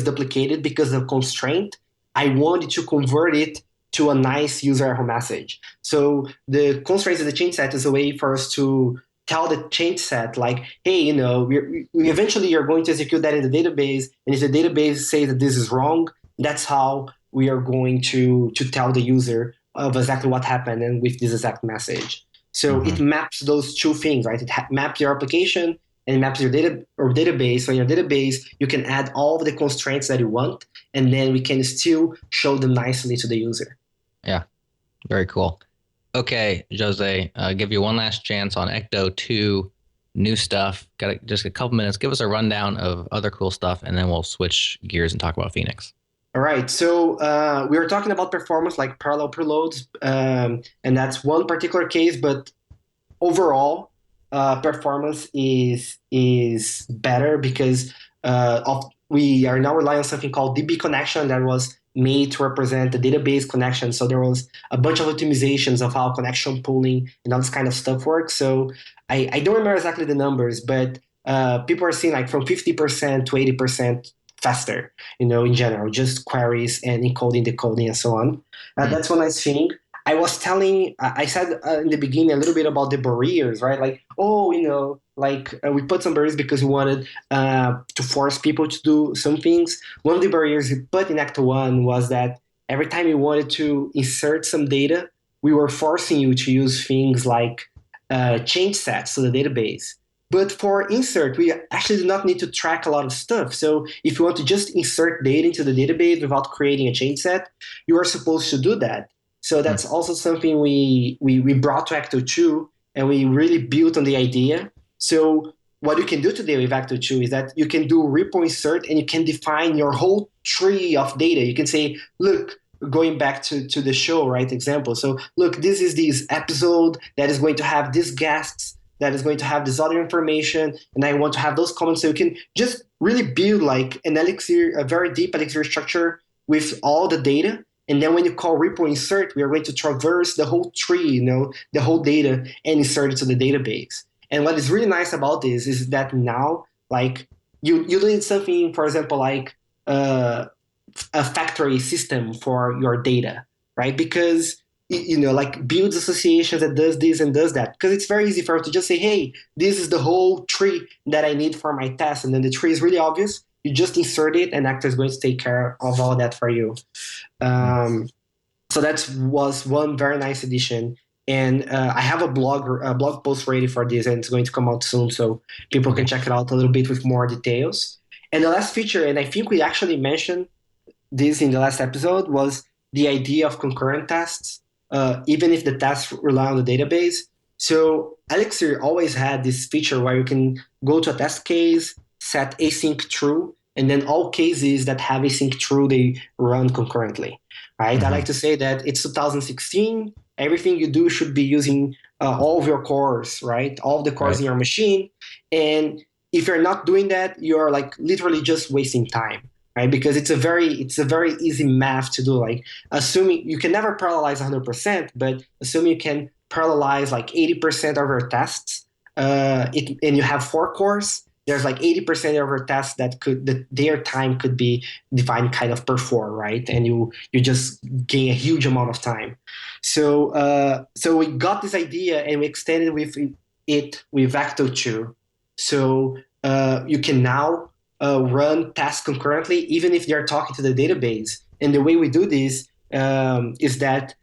duplicated because of constraint, I want it to convert it to a nice user error message. So the constraints of the change set is a way for us to tell the change set, like, hey, we eventually are going to execute that in the database, and if the database says that this is wrong, that's how we are going to tell the user of exactly what happened and with this exact message. So it maps those two things, right? It maps your application and it maps your database. So in your database, you can add all of the constraints that you want, and then we can still show them nicely to the user. Yeah, very cool. Okay, Jose, give you one last chance on Ecto 2, new stuff. Got just a couple minutes. Give us a rundown of other cool stuff, and then we'll switch gears and talk about Phoenix. All right. So we were talking about performance, like parallel preloads, and that's one particular case. But overall, performance is better because we are now relying on something called DB connection that was made to represent the database connection. So there was a bunch of optimizations of how connection pooling and all this kind of stuff works. So I don't remember exactly the numbers, but people are seeing like from 50% to 80% faster, in general, just queries and encoding, decoding, and so on. That's one nice thing. I said in the beginning a little bit about the barriers, right? Like, we put some barriers because we wanted to force people to do some things. One of the barriers we put in Ecto 1 was that every time you wanted to insert some data, we were forcing you to use things like change sets to the database. But for insert, we actually do not need to track a lot of stuff. So if you want to just insert data into the database without creating a change set, you are supposed to do that. So that's also something we brought to Ecto 2, and we really built on the idea. So what you can do today with Ecto 2 is that you can do repo insert, and you can define your whole tree of data. You can say, look, going back to the show, right, example. So look, this is this episode that is going to have these guests, that is going to have this other information, and I want to have those comments. So you can just really build like an Elixir, a very deep Elixir structure with all the data. And then when you call repo insert, we are going to traverse the whole tree, the whole data, and insert it to the database. And what is really nice about this is that now, like, you need something, for example, like a factory system for your data, right? Because like builds associations that does this and does that. Because it's very easy for us to just say, hey, this is the whole tree that I need for my test. And then the tree is really obvious. You just insert it, and Ecto is going to take care of all that for you. So that was one very nice addition. And I have a blog post ready for this, and it's going to come out soon, so people can check it out a little bit with more details. And the last feature, and I think we actually mentioned this in the last episode, was the idea of concurrent tests, even if the tests rely on the database. So Elixir always had this feature where you can go to a test case, set async true, And then all cases that have async true, they run concurrently, right? I like to say that it's 2016. Everything you do should be using all of your cores, right? All of the cores in your machine. And if you're not doing that, you're like literally just wasting time, right? Because it's a very easy math to do. Like assuming you can never parallelize 100%, but assuming you can parallelize like 80% of your tests, and you have 4 cores, there's like 80% of your tests that their time could be defined kind of per 4, right? And you just gain a huge amount of time. So we got this idea and we extended with Ecto 2. So you can now run tasks concurrently, even if they're talking to the database. And the way we do this is that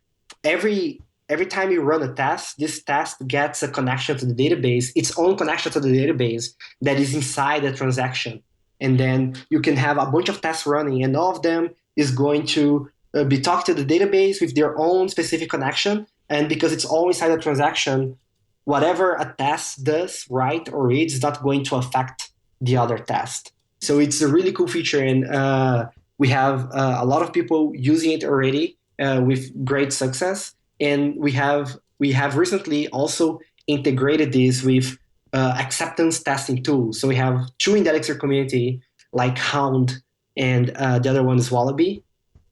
every time you run a task, this task gets a connection to the database, its own connection to the database that is inside the transaction. And then you can have a bunch of tasks running, and all of them is going to be talking to the database with their own specific connection. And because it's all inside the transaction, whatever a task does, write or reads, is not going to affect the other task. So it's a really cool feature, and we have a lot of people using it already with great success. And we have recently also integrated this with acceptance testing tools. So we have 2 in the Elixir community, like Hound, and the other one is Wallaby,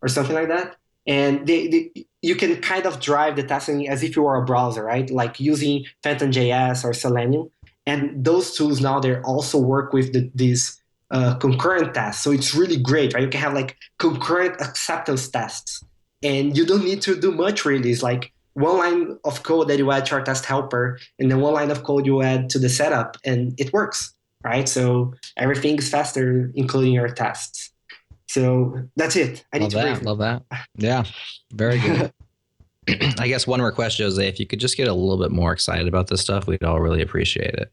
or something like that. And you can kind of drive the testing as if you were a browser, right? Like using Phantom.js or Selenium. And those tools now, they also work with these concurrent tests. So it's really great, right? You can have like concurrent acceptance tests. And you don't need to do much really. It's like 1 line of code that you add to our test helper, and then 1 line of code you add to the setup, and it works, right? So everything is faster, including your tests. So that's it. Love that. Yeah, very good. I guess one request, Jose, if you could just get a little bit more excited about this stuff, we'd all really appreciate it.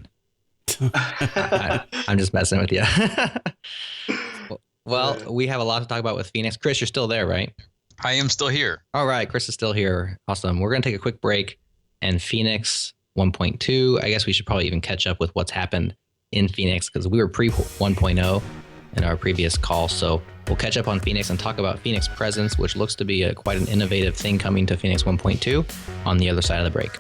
I'm just messing with you. Well, we have a lot to talk about with Phoenix. Chris, you're still there, right? I am still here. All right, Chris is still here. Awesome. We're going to take a quick break, and Phoenix 1.2, I guess we should probably even catch up with what's happened in Phoenix, because we were pre 1.0 in our previous call. So we'll catch up on Phoenix and talk about Phoenix Presence, which looks to be quite an innovative thing coming to Phoenix 1.2 on the other side of the break.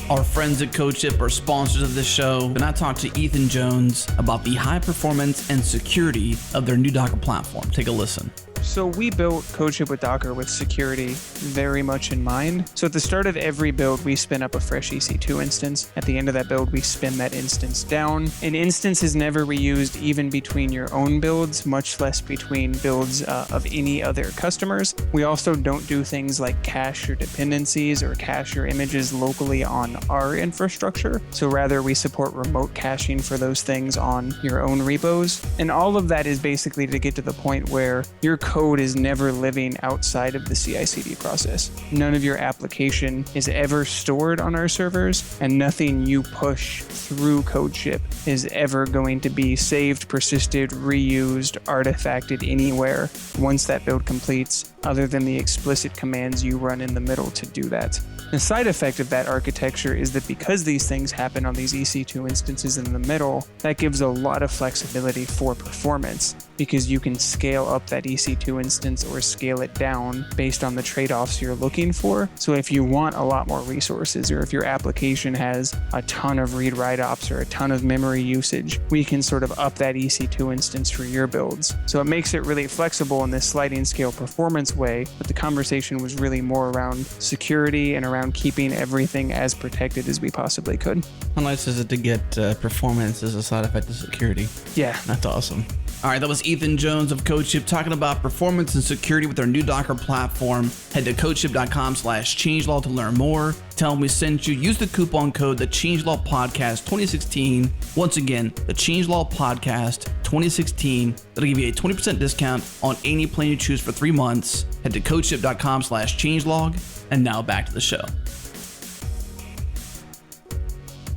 Our friends at CodeShip are sponsors of this show, and I talked to Ethan Jones about the high performance and security of their new Docker platform. Take a listen. So we built CodeShip with Docker with security very much in mind. So at the start of every build, we spin up a fresh EC2 instance. At the end of that build, we spin that instance down. An instance is never reused even between your own builds, much less between builds of any other customers. We also don't do things like cache your dependencies or cache your images locally on our infrastructure. So rather, we support remote caching for those things on your own repos. And all of that is basically to get to the point where your code is never living outside of the CI/CD process. None of your application is ever stored on our servers, and nothing you push through CodeShip is ever going to be saved, persisted, reused, artifacted anywhere once that build completes, other than the explicit commands you run in the middle to do that. The side effect of that architecture is that because these things happen on these EC2 instances in the middle, that gives a lot of flexibility for performance, because you can scale up that EC2 instance or scale it down based on the trade-offs you're looking for. So if you want a lot more resources, or if your application has a ton of read-write ops or a ton of memory usage, we can sort of up that EC2 instance for your builds. So it makes it really flexible in this sliding scale performance way, but the conversation was really more around security and around keeping everything as protected as we possibly could. How nice is it to get performance as a side effect of security? Yeah. That's awesome. All right, that was Ethan Jones of CodeShip talking about performance and security with their new Docker platform. Head to codeship.com/changelog to learn more. Tell them we sent you. Use the coupon code, the Changelog Podcast 2016. Once again, the Changelog Podcast 2016. That'll give you a 20% discount on any plan you choose for 3 months. Head to codeship.com/changelog. And now back to the show.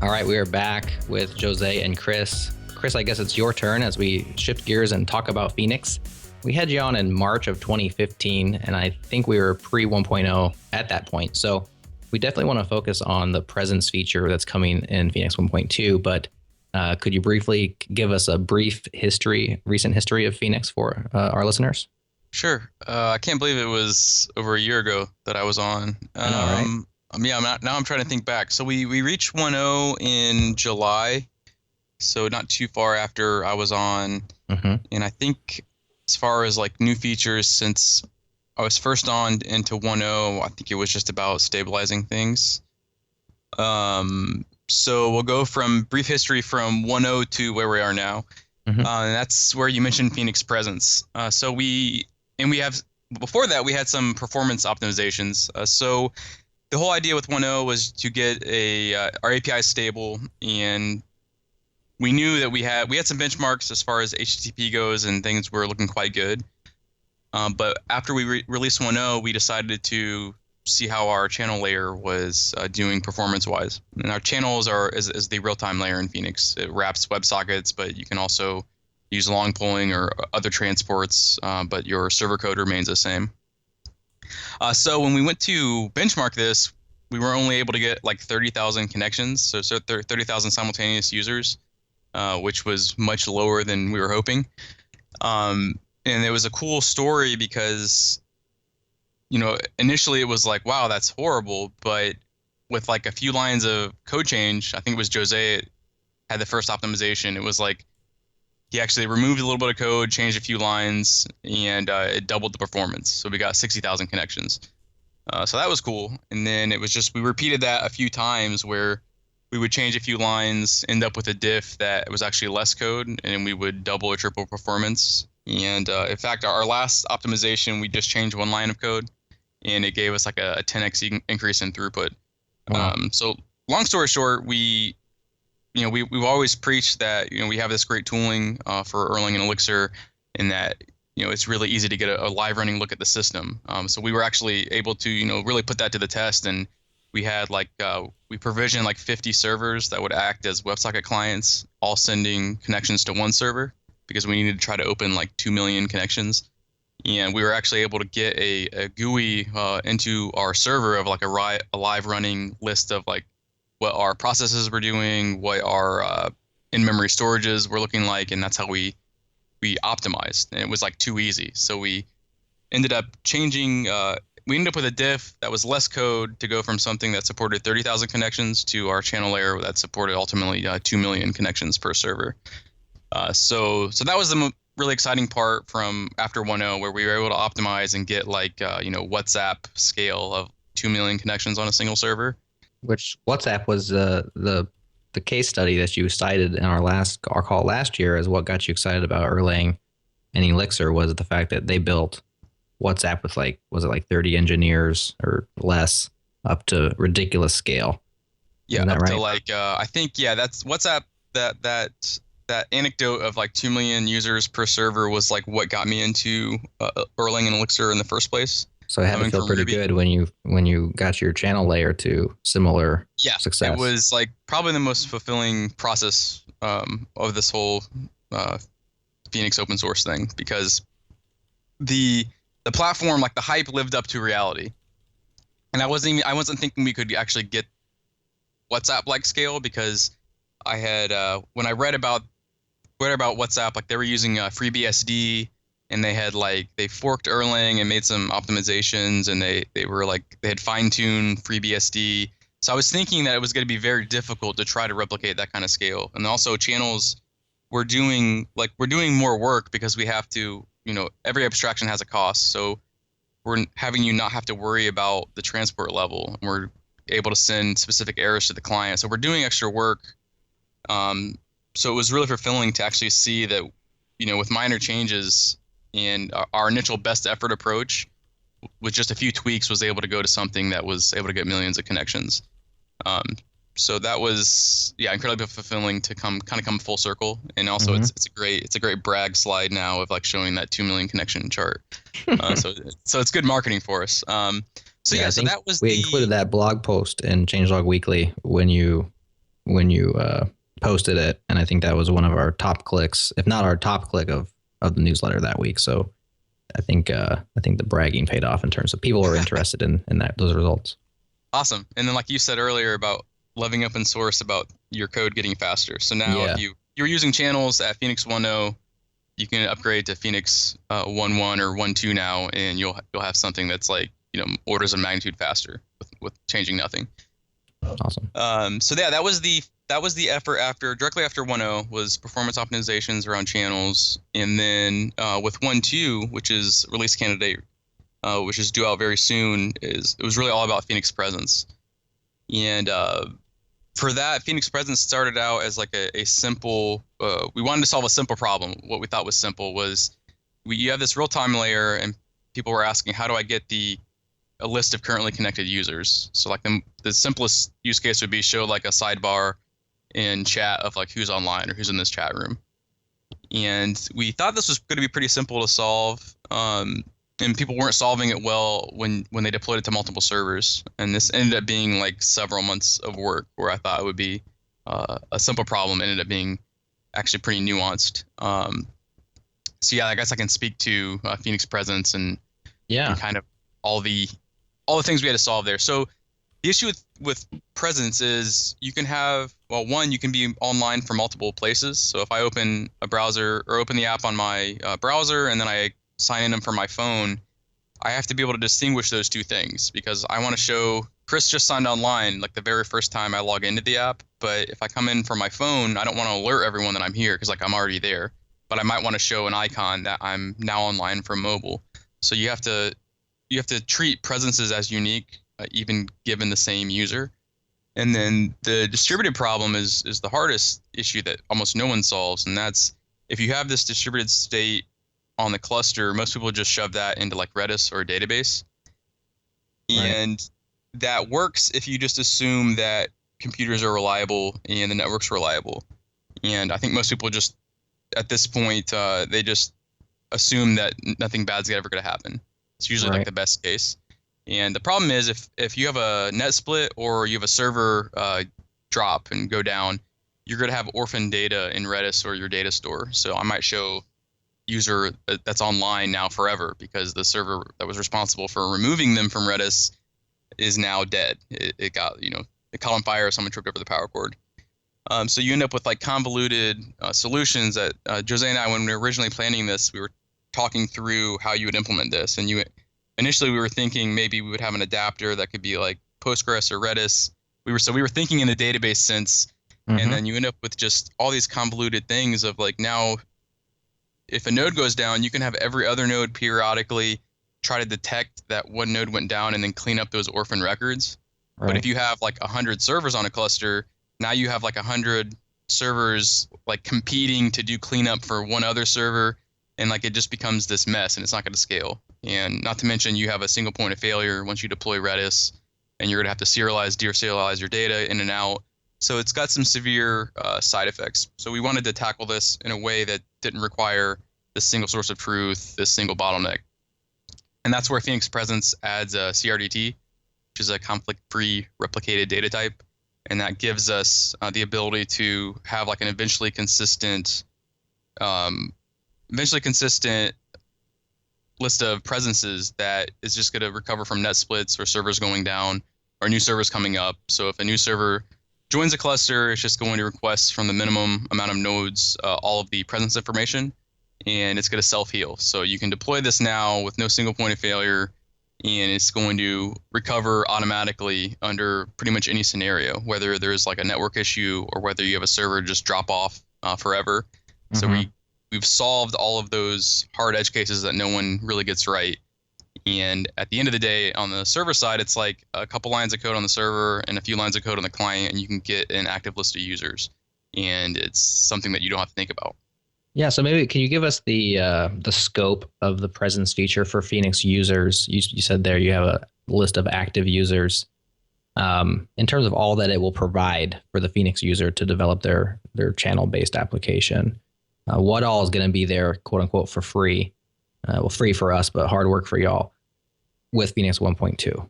All right, we are back with Jose and Chris. Chris, I guess it's your turn as we shift gears and talk about Phoenix. We had you on in March of 2015, and I think we were pre 1.0 at that point. So we definitely want to focus on the presence feature that's coming in Phoenix 1.2. But Could you briefly give us a brief recent history of Phoenix for our listeners? Sure. I can't believe it was over a year ago that I was on. I know, right? Yeah, now I'm trying to think back. So we reached 1.0 in July, so not too far after I was on. Mm-hmm. And I think as far as like new features since I was first on into 1.0, I think it was just about stabilizing things. So we'll go from brief history from 1.0 to where we are now. Mm-hmm. And that's where you mentioned Phoenix presence. So before that, we had some performance optimizations. So the whole idea with 1.0 was to get our API stable, and we knew that we had some benchmarks as far as HTTP goes, and things were looking quite good. But after we released 1.0, we decided to see how our channel layer was doing performance-wise. And our channels is the real-time layer in Phoenix. It wraps WebSockets, but you can also use long polling or other transports, but your server code remains the same. So when we went to benchmark this, we were only able to get like 30,000 connections, so 30,000 simultaneous users, which was much lower than we were hoping. And it was a cool story because, initially it was like, wow, that's horrible. But with like a few lines of code change, I think it was José had the first optimization. It was like he actually removed a little bit of code, changed a few lines, and it doubled the performance. So we got 60,000 connections. So that was cool. And then it was just, we repeated that a few times where we would change a few lines, end up with a diff that was actually less code, and we would double or triple performance. And in fact, our last optimization, we just changed one line of code, and it gave us like a 10x increase in throughput. Wow. So long story short, we've always preached that we have this great tooling for Erlang and Elixir, and that it's really easy to get a live running look at the system. So we were actually able to really put that to the test, and we had we provisioned like 50 servers that would act as WebSocket clients, all sending connections to one server, because we needed to try to open like 2 million connections. And we were actually able to get a GUI into our server of like a live running list of like what our processes were doing, what our in-memory storages were looking like, and that's how we optimized. And it was like too easy. So we ended up changing. We ended up with a diff that was less code to go from something that supported 30,000 connections to our channel layer that supported ultimately 2 million connections per server. So that was the really exciting part from after 1.0, where we were able to optimize and get like WhatsApp scale of 2 million connections on a single server. Which WhatsApp was the case study that you cited in our call last year as what got you excited about Erlang and Elixir, was the fact that they built WhatsApp with was it like 30 engineers or less, up to ridiculous scale. Yeah, Isn't that up right? to like I think that's WhatsApp. That anecdote of like 2 million users per server was like what got me into Erlang and Elixir in the first place. So it had to feel pretty good when you got your channel layer to similar success. It was like probably the most fulfilling process of this whole Phoenix open source thing, because the platform, like the hype, lived up to reality. And I wasn't thinking we could actually get WhatsApp like scale, because I had when I read about WhatsApp, like they were using FreeBSD, and they forked Erlang and made some optimizations, and they had fine-tuned FreeBSD. So I was thinking that it was going to be very difficult to try to replicate that kind of scale. And also channels, we're doing more work because we have to, every abstraction has a cost. So we're having you not have to worry about the transport level. We're able to send specific errors to the client. So we're doing extra work. So it was really fulfilling to actually see that, with minor changes and our initial best effort approach, with just a few tweaks, was able to go to something that was able to get millions of connections. So that was incredibly fulfilling to come full circle. And also it's a great brag slide now of like showing that 2 million connection chart. So it's good marketing for us. So that was we included that blog post in Changelog Weekly when you posted it, and I think that was one of our top clicks, if not our top click of the newsletter that week. So I think the bragging paid off in terms of people were interested in those results. Awesome. And then like you said earlier about loving open source, about your code getting faster. So now if you're using channels at Phoenix 1.0, you can upgrade to Phoenix 1.1 or 1.2 now, and you'll have something that's like, orders of magnitude faster with changing nothing. Awesome. So yeah, that was the effort directly after 1.0 was performance optimizations around channels, and then with 1.2, which is release candidate, which is due out very soon, it was really all about Phoenix Presence. And for that, Phoenix Presence started out as like a simple. We wanted to solve a simple problem. What we thought was simple was you have this real-time layer, and people were asking, how do I get a list of currently connected users? So like the simplest use case would be show like a sidebar in chat of like who's online or who's in this chat room. And we thought this was going to be pretty simple to solve. And people weren't solving it well when they deployed it to multiple servers. And this ended up being like several months of work where I thought it would be a simple problem, ended up being actually pretty nuanced. So yeah, I guess I can speak to Phoenix Presence and kind of all the things we had to solve there. So the issue with Presence is you can have, you can be online from multiple places. So if I open a browser or open the app on my browser and then I sign in from my phone, I have to be able to distinguish those two things, because I want to show Chris just signed online like the very first time I log into the app. But if I come in from my phone, I don't want to alert everyone that I'm here because like I'm already there. But I might want to show an icon that I'm now online from mobile. So you have to treat presences as unique, even given the same user. And then the distributed problem is the hardest issue that almost no one solves, and that's if you have this distributed state on the cluster, most people just shove that into like Redis or a database. Right. And that works if you just assume that computers are reliable and the network's reliable. And I think most people just, at this point, they just assume that nothing bad's ever going to happen. It's usually like the best case. And the problem is if you have a net split or you have a server drop and go down, you're going to have orphan data in Redis or your data store. So I might show user that's online now forever because the server that was responsible for removing them from Redis is now dead. It got, it caught on fire or someone tripped over the power cord. So you end up with like convoluted solutions that Jose and I, when we were originally planning this, we were talking through how you would implement this. And initially we were thinking maybe we would have an adapter that could be like Postgres or Redis. We were thinking in the database sense, and then you end up with just all these convoluted things of like, now if a node goes down, you can have every other node periodically try to detect that one node went down and then clean up those orphan records. Right. But if you have like 100 servers on a cluster, now you have like 100 servers like competing to do cleanup for one other server, and like it just becomes this mess and it's not going to scale. And not to mention you have a single point of failure once you deploy Redis, and you're going to have to serialize, deserialize your data in and out. So it's got some severe side effects. So we wanted to tackle this in a way that didn't require this single source of truth, this single bottleneck. And that's where Phoenix Presence adds a CRDT, which is a conflict-free replicated data type. And that gives us the ability to have like an eventually consistent list of presences that is just going to recover from net splits or servers going down or new servers coming up. So if a new server joins a cluster, it's just going to request from the minimum amount of nodes all of the presence information, and it's going to self-heal. So you can deploy this now with no single point of failure, and it's going to recover automatically under pretty much any scenario, whether there's like a network issue or whether you have a server just drop off forever. So we've solved all of those hard edge cases that no one really gets right. And at the end of the day, on the server side, it's like a couple lines of code on the server and a few lines of code on the client, and you can get an active list of users. And it's something that you don't have to think about. Yeah, so maybe can you give us the scope of the presence feature for Phoenix users? You said there you have a list of active users. In terms of all that it will provide for the Phoenix user to develop their channel-based application, what all is going to be there, quote unquote, for free? Well, free for us, but hard work for y'all with Phoenix 1.2.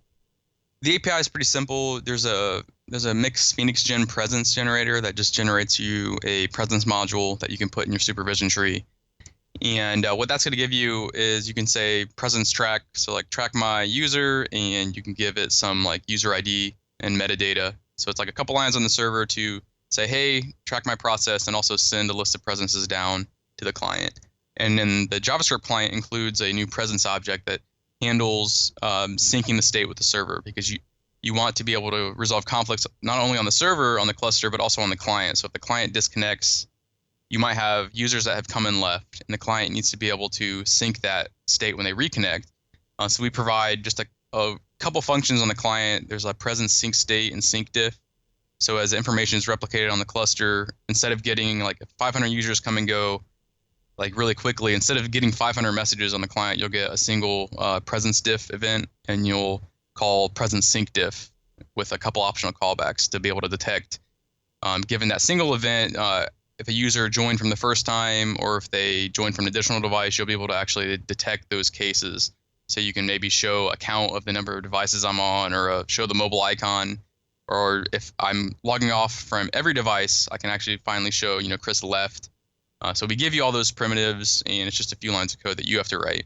The API is pretty simple. There's a mixed Phoenix Gen presence generator that just generates you a presence module that you can put in your supervision tree. And what that's going to give you is you can say presence track. So like track my user, and you can give it some like user ID and metadata. So it's like a couple lines on the server to say, hey, track my process, and also send a list of presences down to the client. And then the JavaScript client includes a new presence object that handles syncing the state with the server, because you want to be able to resolve conflicts not only on the server, on the cluster, but also on the client. So if the client disconnects, you might have users that have come and left, and the client needs to be able to sync that state when they reconnect. So we provide just a couple functions on the client. There's a presence sync state and sync diff. So as information is replicated on the cluster, instead of getting like 500 users come and go like really quickly, instead of getting 500 messages on the client, you'll get a single presence diff event, and you'll call presence sync diff with a couple optional callbacks to be able to detect, given that single event, if a user joined from the first time or if they joined from an additional device, you'll be able to actually detect those cases. So you can maybe show a count of the number of devices I'm on, or show the mobile icon. Or if I'm logging off from every device, I can actually finally show, Chris left. So we give you all those primitives, and it's just a few lines of code that you have to write.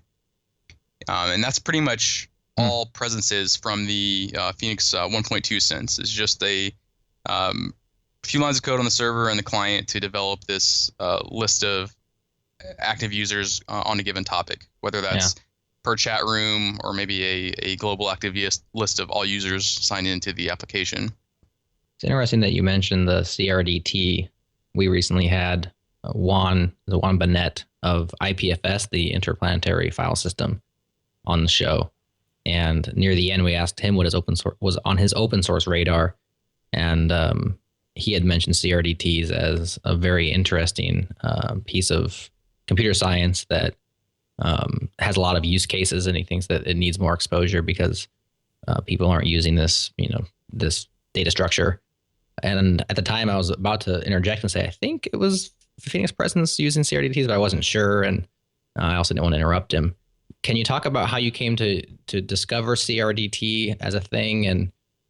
And that's pretty much all presences from the Phoenix 1.2 sense. It's just a few lines of code on the server and the client to develop this list of active users on a given topic, whether that's per chat room or maybe a global active list of all users signed into the application. It's interesting that you mentioned the CRDT. We recently had Juan Bennett of IPFS, the Interplanetary File System, on the show. And near the end, we asked him what his open source was on his open source radar, and he had mentioned CRDTs as a very interesting piece of computer science that has a lot of use cases, and he thinks that it needs more exposure because people aren't using this, this data structure. And at the time, I was about to interject and say, I think it was Phoenix Presence using CRDTs, but I wasn't sure, and I also didn't want to interrupt him. Can you talk about how you came to discover CRDT as a thing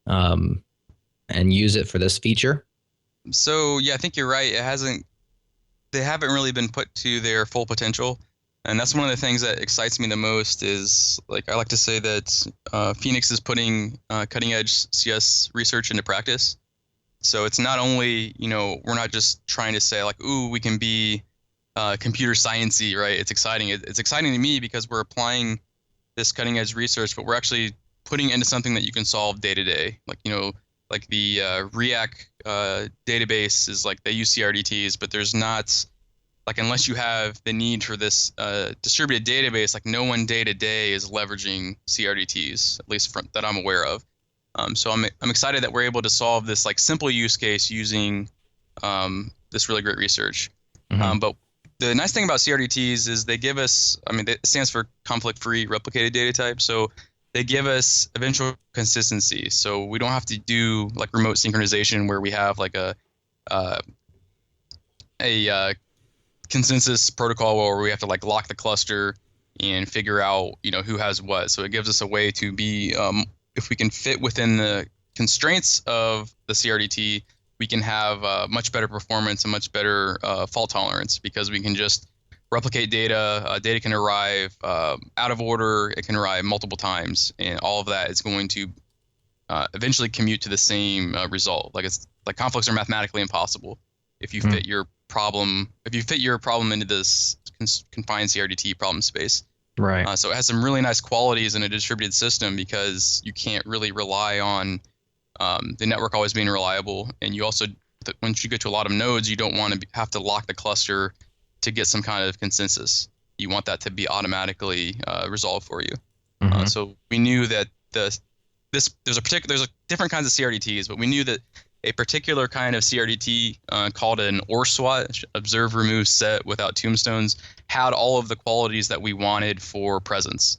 and use it for this feature? So yeah, I think you're right. They haven't really been put to their full potential. And that's one of the things that excites me the most is, like, I like to say that Phoenix is putting cutting edge CS research into practice. So it's not only, we're not just trying to say like, ooh, we can be computer sciencey, right? It's exciting. It's exciting to me because we're applying this cutting edge research, but we're actually putting it into something that you can solve day to day. Like, like the React database is like, they use CRDTs, but there's not, like, unless you have the need for this distributed database, like no one day to day is leveraging CRDTs, at least that I'm aware of. So I'm excited that we're able to solve this like simple use case using this really great research. Mm-hmm. But the nice thing about CRDTs is they give us, it stands for conflict-free replicated data type. So they give us eventual consistency. So we don't have to do like remote synchronization where we have like a consensus protocol where we have to like lock the cluster and figure out, who has what. So it gives us a way to be, if we can fit within the constraints of the CRDT, we can have much better performance and much better fault tolerance, because we can just replicate data. Data can arrive out of order. It can arrive multiple times, and all of that is going to eventually commute to the same result. Like conflicts are mathematically impossible if you fit your problem. If you fit your problem into this confined CRDT problem space. Right. So it has some really nice qualities in a distributed system because you can't really rely on the network always being reliable, and you also, once you get to a lot of nodes, you don't want to have to lock the cluster to get some kind of consensus. You want that to be automatically resolved for you. Mm-hmm. So we knew that there's different kinds of CRDTs, but we knew that a particular kind of CRDT called an OR-SWAT, observe, remove, set without tombstones, had all of the qualities that we wanted for presence.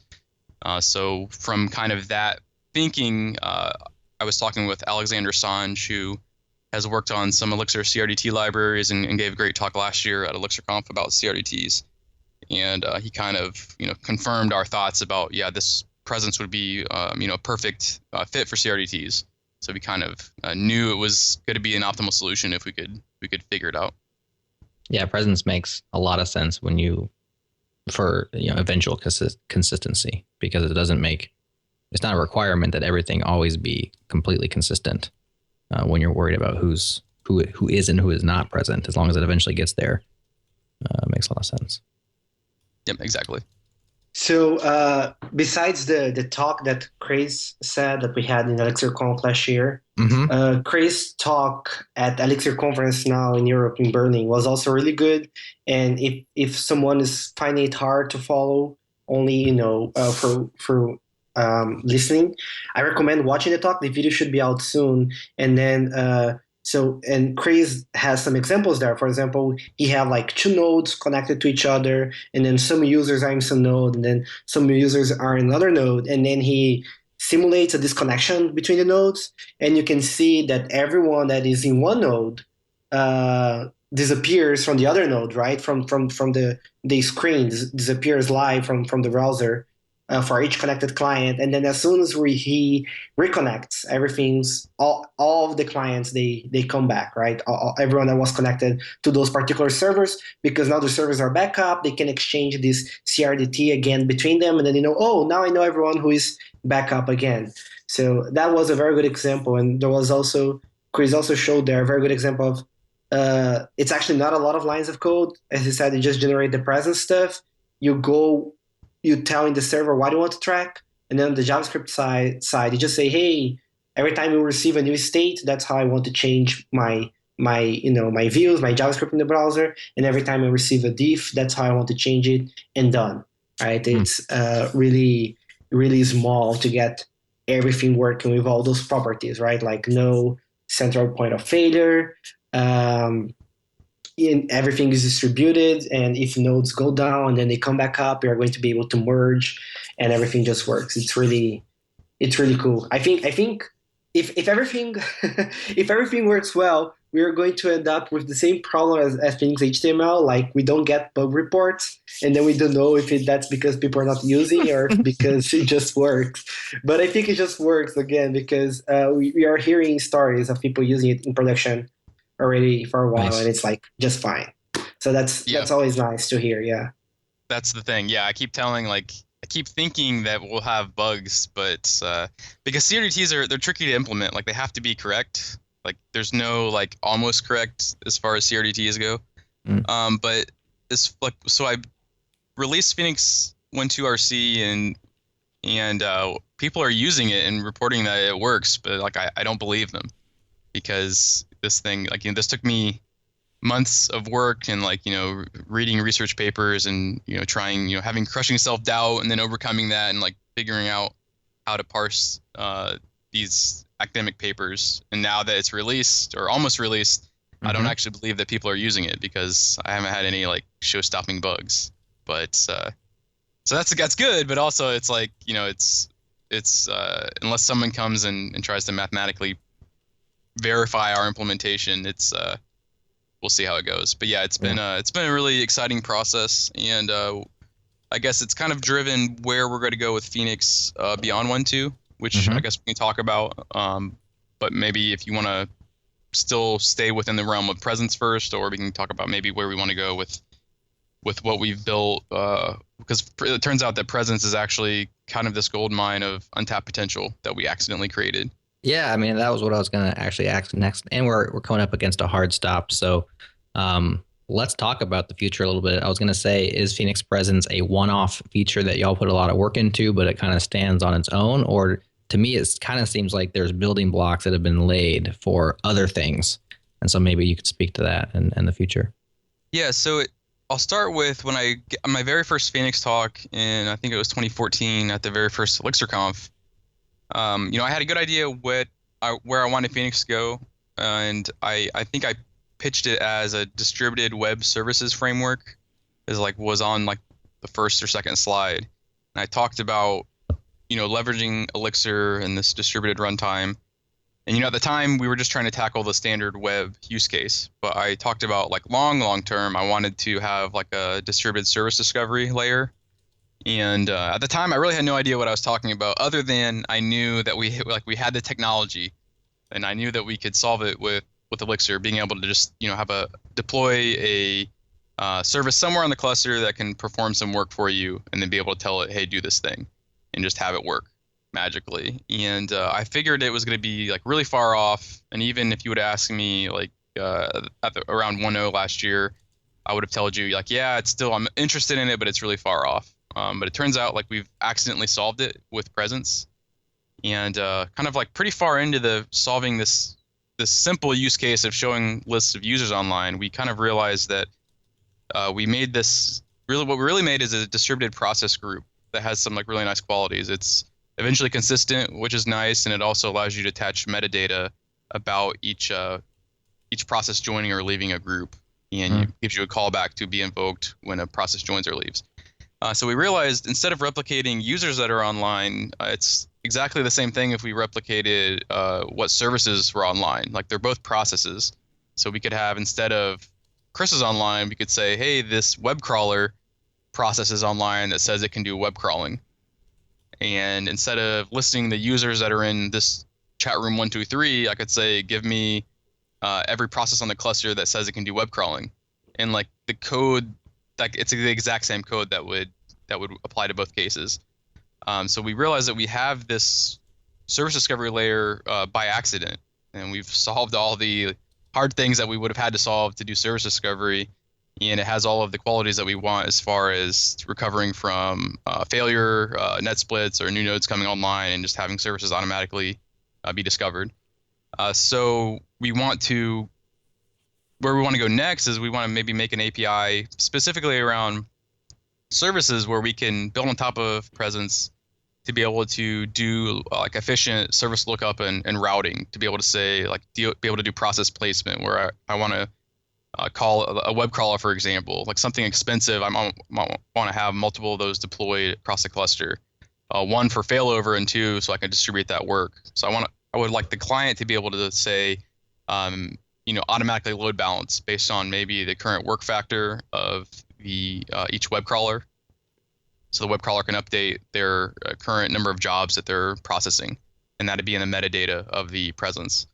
So from kind of that thinking, I was talking with Alexander Sanj, who has worked on some Elixir CRDT libraries and gave a great talk last year at ElixirConf about CRDTs. And he kind of, confirmed our thoughts about, this presence would be, a perfect fit for CRDTs. So we kind of knew it was going to be an optimal solution if we could figure it out. Yeah, presence makes a lot of sense for eventual consistency, because it's not a requirement that everything always be completely consistent when you're worried about who's who is and who is not present, as long as it eventually gets there. Makes a lot of sense. Yep, exactly. So besides the talk that Chris said that we had in Elixir Conf last year, Chris' talk at Elixir Conference now in Europe in Berlin was also really good. And if someone is finding it hard to follow, only for listening, I recommend watching the talk. The video should be out soon. And then and Chris has some examples there. For example, he have like two nodes connected to each other, and then some users are in some node, and then some users are in another node, and then he simulates a disconnection between the nodes, and you can see that everyone that is in one node disappears from the other node, right? From the screen disappears live from the browser. For each connected client, and then as soon as he reconnects, all of the clients they come back, right? Everyone that was connected to those particular servers, because now the servers are back up, they can exchange this CRDT again between them, and then now I know everyone who is back up again. So that was a very good example, and there was also Chris also showed there a very good example of it's actually not a lot of lines of code. As he said, you just generate the presence stuff. You telling the server what you want to track, and then on the JavaScript side, you just say, hey, every time you receive a new state, that's how I want to change my views, my JavaScript in the browser, and every time I receive a diff, that's how I want to change it, and done. Right? It's really, really small to get everything working with all those properties, right? Like no central point of failure. Everything is distributed, and if nodes go down and then they come back up, you're going to be able to merge, and everything just works. It's really cool. I think if everything if everything works well, we are going to end up with the same problem as Phoenix HTML. Like we don't get bug reports, and then we don't know if that's because people are not using or because it just works. But I think it just works again because we are hearing stories of people using it in production already for a while, nice. And it's like just fine. So that's always nice to hear. Yeah, that's the thing. Yeah, I keep thinking that we'll have bugs, but because CRDTs they're tricky to implement. Like they have to be correct. Like there's no like almost correct as far as CRDTs go. But it's like so I released Phoenix 1.2 RC and people are using it and reporting that it works, but like I don't believe them because this thing this took me months of work and reading research papers and trying having crushing self-doubt and then overcoming that and like figuring out how to parse these academic papers. And now that it's released or almost released, I don't actually believe that people are using it because I haven't had any like show-stopping bugs. But so that's good, but also it's like it's unless someone comes and tries to mathematically verify our implementation, it's we'll see how it goes. But yeah, it's been a really exciting process, and I guess it's kind of driven where we're going to go with Phoenix beyond 1.2, which I guess we can talk about. But maybe if you want to still stay within the realm of presence first, or we can talk about maybe where we want to go with what we've built, because it turns out that presence is actually kind of this gold mine of untapped potential that we accidentally created. Yeah, I mean, that was what I was going to actually ask next. And we're coming up against a hard stop. So let's talk about the future a little bit. I was going to say, is Phoenix Presence a one-off feature that y'all put a lot of work into, but it kind of stands on its own? Or to me, it kind of seems like there's building blocks that have been laid for other things. And so maybe you could speak to that and the future. Yeah, so I'll start with when my very first Phoenix talk in, I think it was 2014 at the very first Elixir Conf. I had a good idea where I wanted Phoenix to go, and I think I pitched it as a distributed web services framework, was on like the first or second slide. And I talked about leveraging Elixir and this distributed runtime. And at the time we were just trying to tackle the standard web use case, but I talked about like long term I wanted to have like a distributed service discovery layer. And at the time, I really had no idea what I was talking about, other than I knew that we had the technology, and I knew that we could solve it with Elixir, being able to just deploy a service somewhere on the cluster that can perform some work for you, and then be able to tell it, hey, do this thing, and just have it work magically. And I figured it was going to be like really far off, and even if you would ask me like around 1.0 last year, I would have told you like, yeah, it's still I'm interested in it, but it's really far off. But it turns out like we've accidentally solved it with presence, and kind of like pretty far into the solving this simple use case of showing lists of users online. We kind of realized that we made this really what we really made is a distributed process group that has some like really nice qualities. It's eventually consistent, which is nice, and it also allows you to attach metadata about each process joining or leaving a group, and it gives you a callback to be invoked when a process joins or leaves. So we realized instead of replicating users that are online, it's exactly the same thing if we replicated what services were online. Like they're both processes. So we could have, instead of Chris is online, we could say, hey, this web crawler process is online that says it can do web crawling. And instead of listing the users that are in this chat room 123, I could say, give me every process on the cluster that says it can do web crawling. And like the code, like it's the exact same code that would apply to both cases. So we realized that we have this service discovery layer by accident, and we've solved all the hard things that we would have had to solve to do service discovery, and it has all of the qualities that we want as far as recovering from failure, net splits, or new nodes coming online, and just having services automatically be discovered. So we want to, where we want to go next is we want to maybe make an API specifically around services where we can build on top of presence to be able to do like efficient service lookup and routing, to be able to say like be able to do process placement where I want to call a web crawler, for example, like something expensive. I want to have multiple of those deployed across the cluster, one for failover and two so I can distribute that work. So I would like the client to be able to say, automatically load balance based on maybe the current work factor of the each web crawler. So the web crawler can update their current number of jobs that they're processing, and that'd be in the metadata of the presence.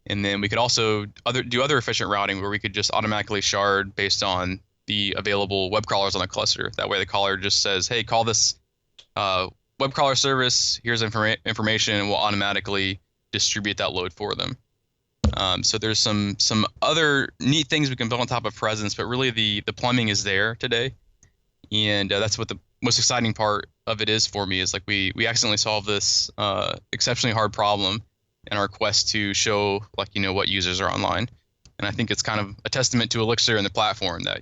And then we could also do other efficient routing where we could just automatically shard based on the available web crawlers on the cluster. That way the caller just says, hey, call this web crawler service, here's information, and we'll automatically distribute that load for them. So there's some other neat things we can build on top of presence, but really the plumbing is there today. And that's what the most exciting part of it is for me, is like we accidentally solved this exceptionally hard problem in our quest to show like, what users are online. And I think it's kind of a testament to Elixir and the platform that,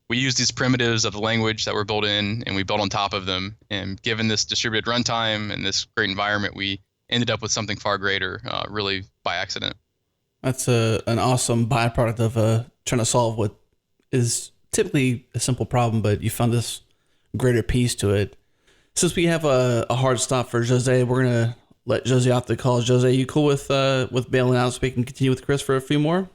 we use these primitives of the language that were built in, and we built on top of them. And given this distributed runtime and this great environment, we ended up with something far greater, really by accident. That's an awesome byproduct of trying to solve what is typically a simple problem, but you found this greater piece to it. Since we have a hard stop for Jose, we're going to let Jose off the call. Jose, you cool with bailing out so we can continue with Chris for a few more?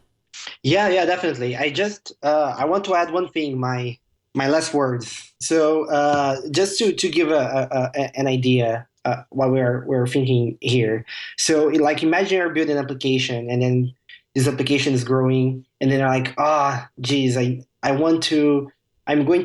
Yeah, definitely. I want to add one thing, my last words. So just to give an idea what we're thinking here. So like imagine you're building an application, and then this application is growing, and then you're like, geez, I'm going to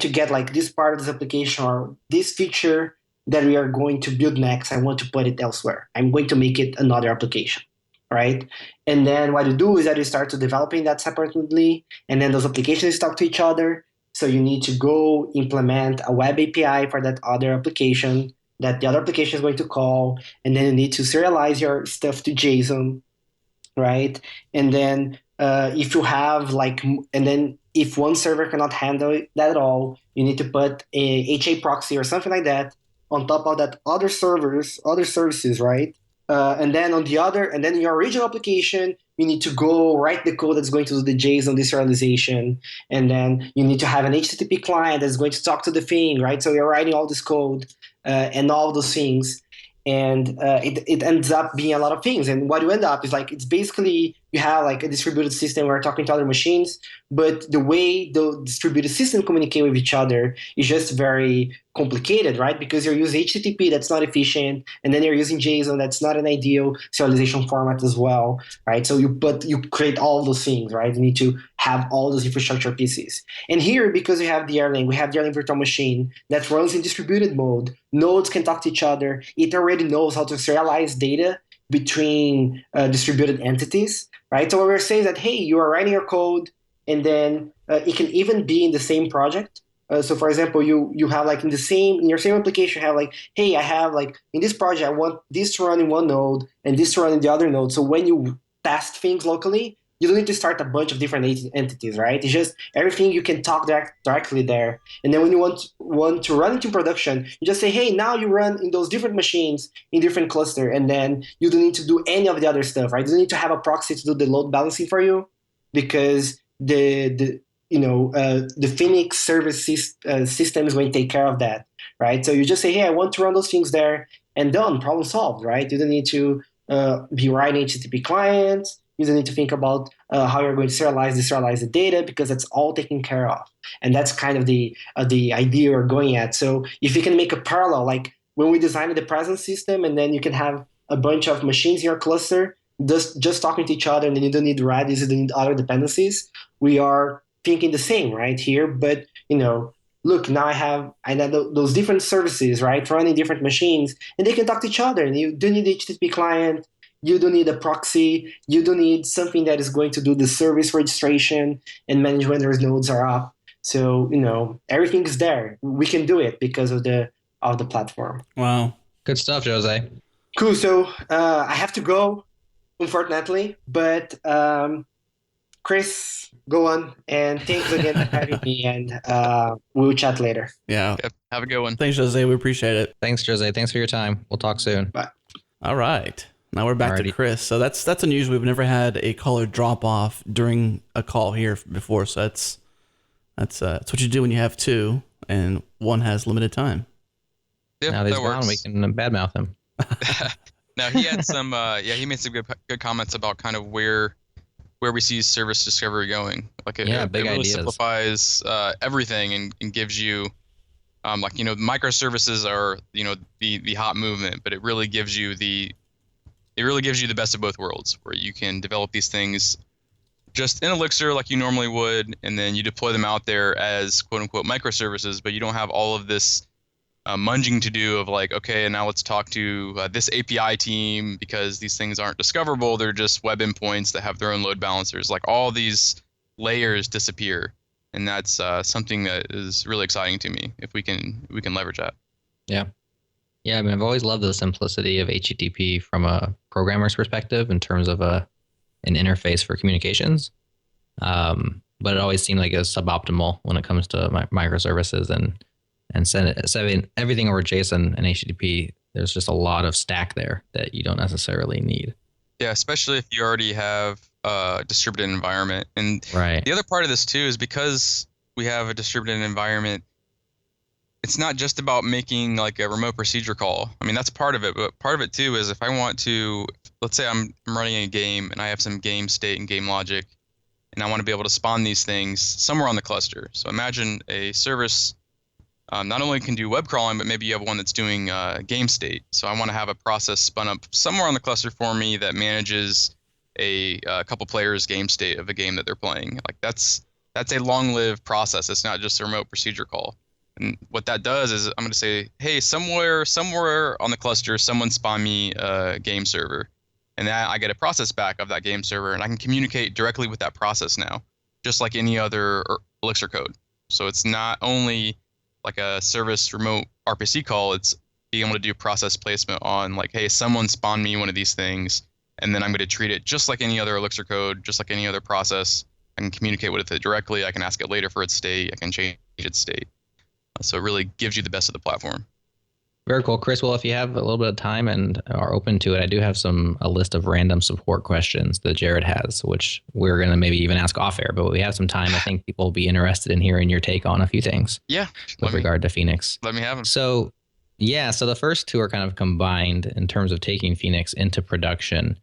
get like this part of this application or this feature that we are going to build next. I want to put it elsewhere. I'm going to make it another application, right? And then what you do is that you start to developing that separately, and then those applications talk to each other. So you need to go implement a web API for that other application that the other application is going to call, and then you need to serialize your stuff to JSON, right? And then if you have if one server cannot handle that at all, you need to put a HA proxy or something like that on top of that other services, right? And then in your original application, you need to go write the code that's going to do the JSON deserialization, and then you need to have an HTTP client that's going to talk to the thing, right? So you're writing all this code and all those things, and it ends up being a lot of things. And what you end up is like, it's basically you have like a distributed system where you're talking to other machines, but the way the distributed system communicate with each other is just very complicated, right? Because you're using HTTP that's not efficient, and then you're using JSON that's not an ideal serialization format as well, right? So you create all those things, right? You need to have all those infrastructure pieces. And here, because we have the Erlang virtual machine that runs in distributed mode, nodes can talk to each other. It already knows how to serialize data between distributed entities. right? So what we're saying is that, hey, you are writing your code, and then it can even be in the same project. So for example, you have like in your same application, you have like, hey, I have like in this project, I want this to run in one node and this to run in the other node. So when you test things locally, you don't need to start a bunch of different entities, right? It's just everything you can talk directly there. And then when you want to run into production, you just say, hey, now you run in those different machines in different cluster, and then you don't need to do any of the other stuff, right? You don't need to have a proxy to do the load balancing for you, because the Phoenix service system is going to take care of that, right? So you just say, hey, I want to run those things there, and done, problem solved, right? You don't need to be writing HTTP clients. You don't need to think about how you're going to deserialize the data, because it's all taken care of. And that's kind of the idea we're going at. So if you can make a parallel, like when we designed the presence system, and then you can have a bunch of machines in your cluster just talking to each other, and then you don't need Redis, you don't need other dependencies. We are thinking the same, right, here. But, look, now I have those different services, right, running different machines, and they can talk to each other. And you don't need HTTP client. You don't need a proxy. You don't need something that is going to do the service registration and manage when those nodes are up. So, everything is there. We can do it because of the platform. Wow. Good stuff, Jose. Cool. So I have to go, unfortunately. But Chris, go on. And thanks again for having me. And we'll chat later. Yeah. Yep. Have a good one. Thanks, Jose. We appreciate it. Thanks, Jose. Thanks for your time. We'll talk soon. Bye. All right. Now we're back to Chris. So that's unusual. We've never had a caller drop off during a call here before. So that's what you do when you have two and one has limited time. Yep, now that he's that gone, works. we can badmouth him. Now he had some he made some good comments about kind of where we see service discovery going. Like it really ideas. simplifies everything and gives you microservices are the hot movement, but it really gives you the best of both worlds, where you can develop these things just in Elixir like you normally would, and then you deploy them out there as quote unquote microservices, but you don't have all of this munging to do of like, okay, and now let's talk to this API team because these things aren't discoverable. They're just web endpoints that have their own load balancers. Like all these layers disappear, and that's something that is really exciting to me if we can leverage that. Yeah. Yeah, I mean, I've always loved the simplicity of HTTP from a programmer's perspective in terms of an interface for communications. But it always seemed like it was suboptimal when it comes to microservices and sending everything over JSON and HTTP. There's just a lot of stack there that you don't necessarily need. Yeah, especially if you already have a distributed environment. And right. The other part of this too is because we have a distributed environment, it's not just about making like a remote procedure call. I mean, that's part of it, but part of it too is if I want to, let's say I'm running a game and I have some game state and game logic, and I want to be able to spawn these things somewhere on the cluster. So imagine a service not only can do web crawling, but maybe you have one that's doing game state. So I want to have a process spun up somewhere on the cluster for me that manages a couple players' game state of a game that they're playing. Like that's a long-lived process. It's not just a remote procedure call. And what that does is I'm going to say, hey, somewhere on the cluster, someone spawn me a game server. And then I get a process back of that game server, and I can communicate directly with that process now, just like any other Elixir code. So it's not only like a service remote RPC call, it's being able to do process placement on like, hey, someone spawn me one of these things, and then I'm going to treat it just like any other Elixir code, just like any other process. I can communicate with it directly. I can ask it later for its state. I can change its state. So it really gives you the best of the platform. Very cool. Chris, well, if you have a little bit of time and are open to it, I do have a list of random support questions that Jared has, which we're going to maybe even ask off air, but we have some time. I think people will be interested in hearing your take on a few things. Yeah. With regard to Phoenix. Let me have them. So the first two are kind of combined in terms of taking Phoenix into production.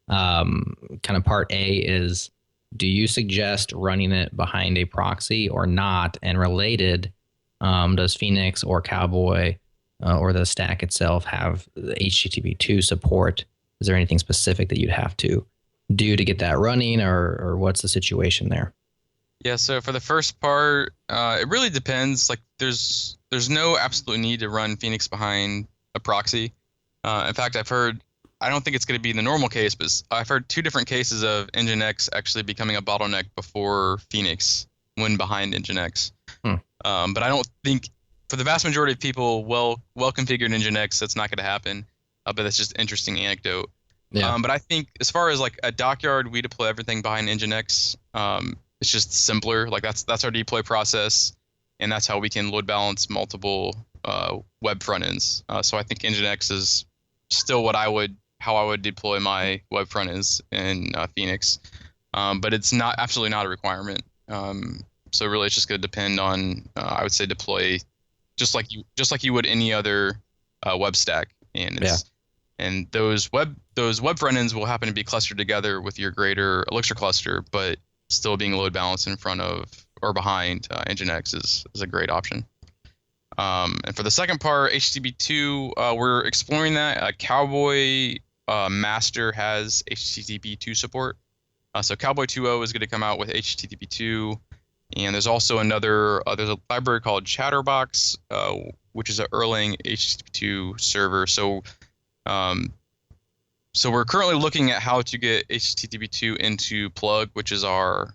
Kind of part A is, do you suggest running it behind a proxy or not? And related, does Phoenix or Cowboy or the stack itself have the HTTP2 support? Is there anything specific that you'd have to do to get that running, or what's the situation there? Yeah, so for the first part, it really depends. Like there's no absolute need to run Phoenix behind a proxy. In fact, I've I don't think it's going to be the normal case, but I've heard 2 different cases of Nginx actually becoming a bottleneck before Phoenix when behind Nginx. But I don't think for the vast majority of people, well configured Nginx, that's not going to happen. But that's just interesting anecdote. Yeah. But I think as far as like a Dockyard, we deploy everything behind Nginx. It's just simpler. Like that's our deploy process, and that's how we can load balance multiple web front ends. So I think Nginx is still how I would deploy my web front ends in Phoenix. But it's absolutely not a requirement. So really, it's just going to depend on I would say deploy just like you would any other web stack, and and those web front ends will happen to be clustered together with your greater Elixir cluster, but still being load balanced in front of or behind Nginx is a great option. And for the second part, HTTP2, we're exploring that. Cowboy Master has HTTP2 support. So Cowboy 2.0 is going to come out with HTTP2. And there's also there's a library called Chatterbox, which is an Erlang HTTP2 server. So we're currently looking at how to get HTTP2 into Plug, which is our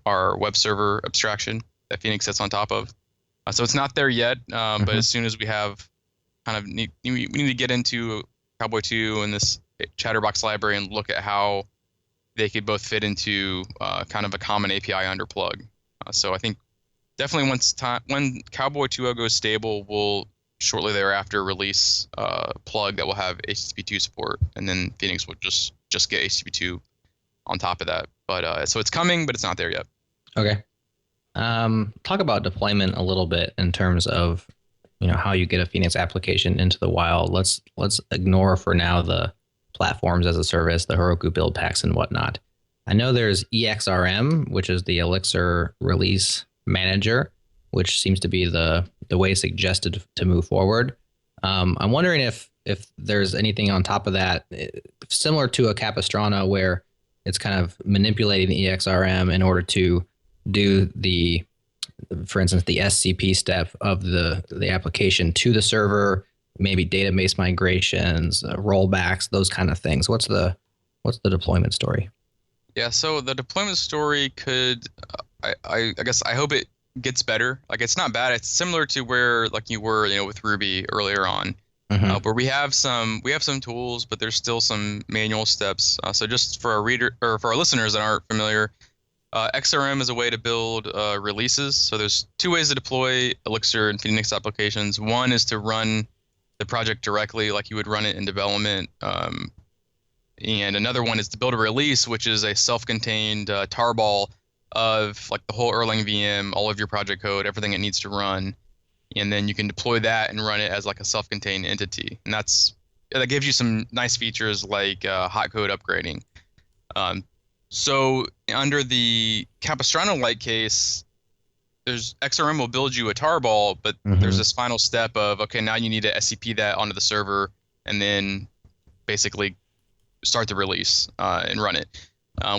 web server abstraction that Phoenix sits on top of. So it's not there yet, but as soon as we have we need to get into Cowboy 2 and this Chatterbox library and look at how they could both fit into kind of a common API under Plug. So I think definitely when Cowboy 2.0 goes stable, we'll shortly thereafter release Plug that will have HTTP2 support, and then Phoenix will just get HTTP2 on top of that. But so it's coming, but it's not there yet. Okay. Talk about deployment a little bit in terms of how you get a Phoenix application into the wild. Let's ignore for now the platforms as a service, the Heroku build packs and whatnot. I know there's EXRM, which is the Elixir release manager, which seems to be the way suggested to move forward. I'm wondering if there's anything on top of that, similar to a Capistrano, where it's kind of manipulating the EXRM in order to do for instance, the SCP step of the application to the server, maybe database migrations, rollbacks, those kind of things. What's the deployment story? Yeah, so the deployment story could, I guess I hope it gets better. Like it's not bad. It's similar to where like you were, with Ruby earlier on, where we have some tools, but there's still some manual steps. So just for our listeners that aren't familiar, XRM is a way to build releases. So there's 2 ways to deploy Elixir and Phoenix applications. One is to run the project directly, like you would run it in development. And another one is to build a release, which is a self-contained tarball of like the whole Erlang VM, all of your project code, everything it needs to run. And then you can deploy that and run it as like a self-contained entity. And that gives you some nice features like hot code upgrading. So under the Capistrano-like case, there's XRM will build you a tarball, but there's this final step of, okay, now you need to SCP that onto the server and then basically start the release and run it,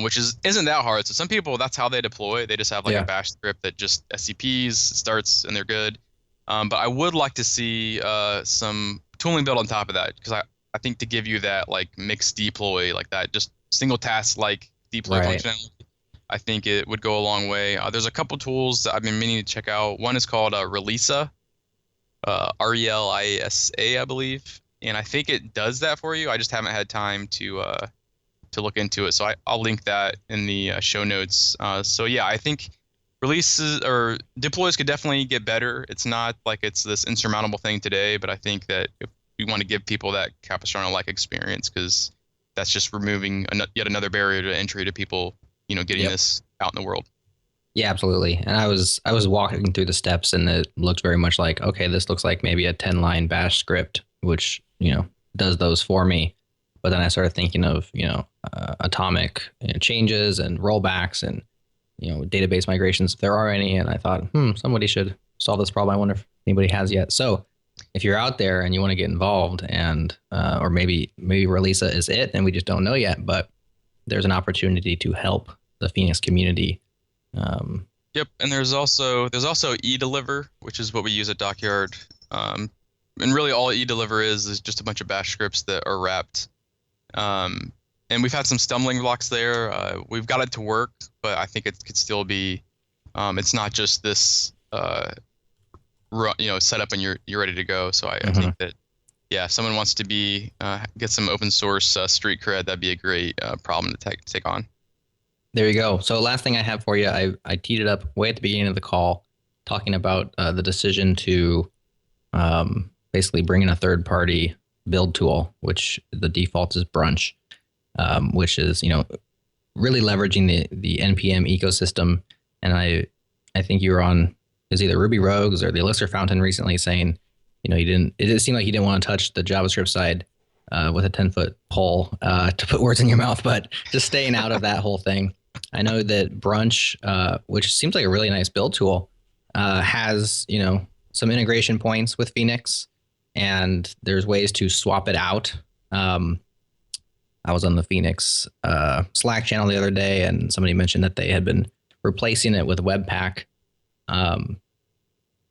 which isn't that hard. So some people, that's how they deploy. They just have like a bash script that just SCPs, starts, and they're good. But I would like to see some tooling built on top of that, because I think to give you that like mixed deploy, like that just single task like deploy functionality, I think it would go a long way. There's a couple tools that I've been meaning to check out. One is called Relisa, RELISA, I believe. And I think it does that for you. I just haven't had time to look into it. So I'll link that in the show notes. So yeah, I think releases or deploys could definitely get better. It's not like it's this insurmountable thing today, but I think that if we want to give people that Capistrano-like experience, because that's just removing yet another barrier to entry to people, getting this out in the world. Yeah, absolutely. And I was walking through the steps, and it looked very much like, okay, this looks like maybe a 10-line bash script, which does those for me. But then I started thinking of atomic changes and rollbacks and database migrations, if there are any. And I thought, somebody should solve this problem. I wonder if anybody has yet. So if you're out there and you want to get involved, and or maybe Relisa is it, and we just don't know yet, but there's an opportunity to help the Phoenix community. Yep, and there's also eDeliver, which is what we use at Dockyard. And really all eDeliver is just a bunch of bash scripts that are wrapped And we've had some stumbling blocks there. We've got it to work, but I think it could still be. It's not just this, set up and you're ready to go. So I think that, yeah, if someone wants to get some open source street cred, that'd be a great problem to take on. There you go. So last thing I have for you, I teed it up way at the beginning of the call, talking about the decision to basically bring in a third-party build tool, which the default is Brunch, which is really leveraging the NPM ecosystem. And I think you were on, it was either Ruby Rogues or the Elixir Fountain recently saying, it seemed like you didn't want to touch the JavaScript side with a 10-foot pole to put words in your mouth, but just staying out of that whole thing. I know that Brunch, which seems like a really nice build tool, has, some integration points with Phoenix, and there's ways to swap it out. I was on the Phoenix Slack channel the other day, and somebody mentioned that they had been replacing it with Webpack.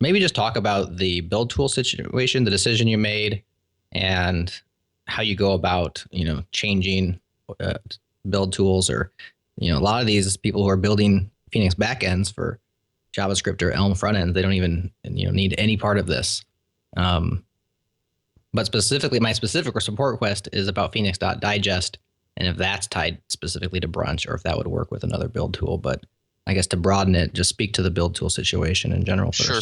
Maybe just talk about the build tool situation, the decision you made, and how you go about, changing build tools, or, a lot of these people who are building Phoenix backends for JavaScript or Elm frontends, they don't even, need any part of this. But specifically, my specific support request is about Phoenix.digest, and if that's tied specifically to Brunch, or if that would work with another build tool. But I guess to broaden it, just speak to the build tool situation in general first. Sure.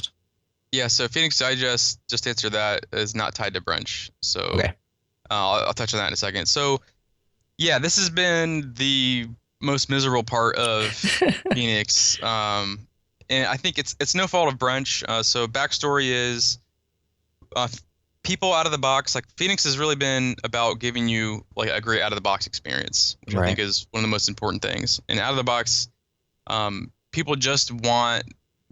Yeah, so Phoenix Digest, just to answer that, is not tied to Brunch. So okay. I'll touch on that in a second. So yeah, this has been the most miserable part of Phoenix. And I think it's no fault of Brunch. So backstory is people out of the box, like Phoenix has really been about giving you like a great out of the box experience, which I think is one of the most important things. And out of the box, people just want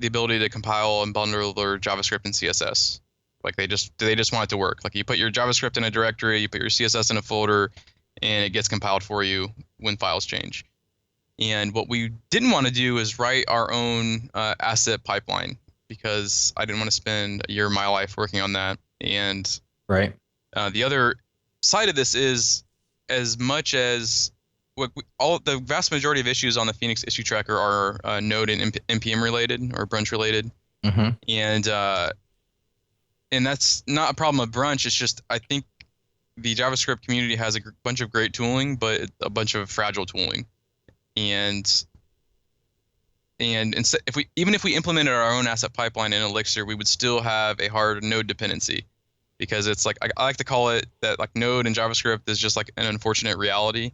the ability to compile and bundle their JavaScript and CSS. Like they just want it to work. Like you put your JavaScript in a directory, you put your CSS in a folder, and it gets compiled for you when files change. And what we didn't want to do is write our own asset pipeline, because I didn't want to spend a year of my life working on that. And the other side of this is, as much as the vast majority of issues on the Phoenix issue tracker are Node and NPM related or Brunch related, and that's not a problem of Brunch. It's just I think the JavaScript community has a bunch of great tooling, but a bunch of fragile tooling, and if we implemented our own asset pipeline in Elixir, we would still have a hard Node dependency, because it's like I like to call it that like Node and JavaScript is just like an unfortunate reality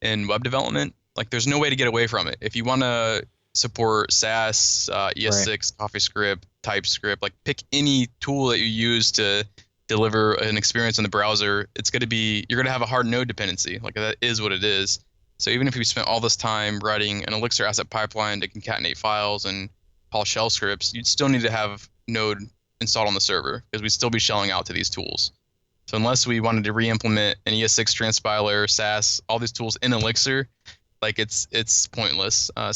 in web development. Like there's no way to get away from it. If you want to support Sass, ES6, CoffeeScript, TypeScript, like pick any tool that you use to deliver an experience in the browser, you're going to have a hard Node dependency. Like that is what it is. So even if we spent all this time writing an Elixir asset pipeline to concatenate files and call shell scripts, you'd still need to have Node installed on the server, because we'd still be shelling out to these tools. So unless we wanted to re-implement an ES6 transpiler, Sass, all these tools in Elixir, like it's pointless. We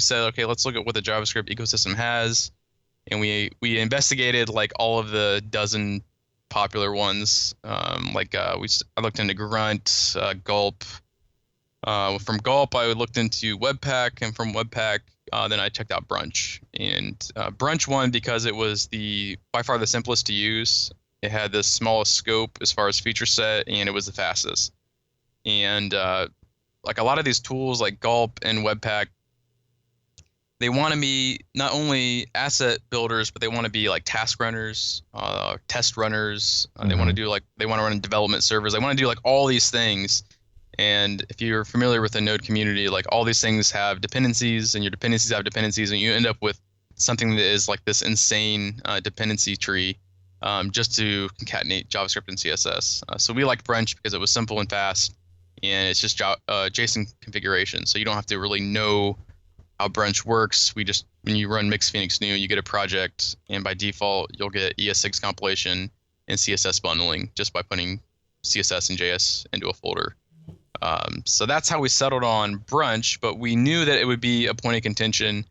said, okay, let's look at what the JavaScript ecosystem has, and we investigated like all of the dozen popular ones. I looked into Grunt, Gulp. From Gulp, I looked into Webpack, and from Webpack, then I checked out Brunch. And Brunch won because it was by far the simplest to use. It had the smallest scope as far as feature set, and it was the fastest. And like a lot of these tools like Gulp and Webpack, they want to be not only asset builders, but they want to be like task runners, test runners. They want to run development servers. They want to do like all these things. And if you're familiar with the Node community, like all these things have dependencies, and your dependencies have dependencies, and you end up with something that is like this insane dependency tree. Just to concatenate JavaScript and CSS. So we liked Brunch because it was simple and fast, and it's just JSON configuration. So you don't have to really know how Brunch works. When you run mix Phoenix new, you get a project, and by default, you'll get ES6 compilation and CSS bundling just by putting CSS and JS into a folder. So that's how we settled on Brunch, but we knew that it would be a point of contention,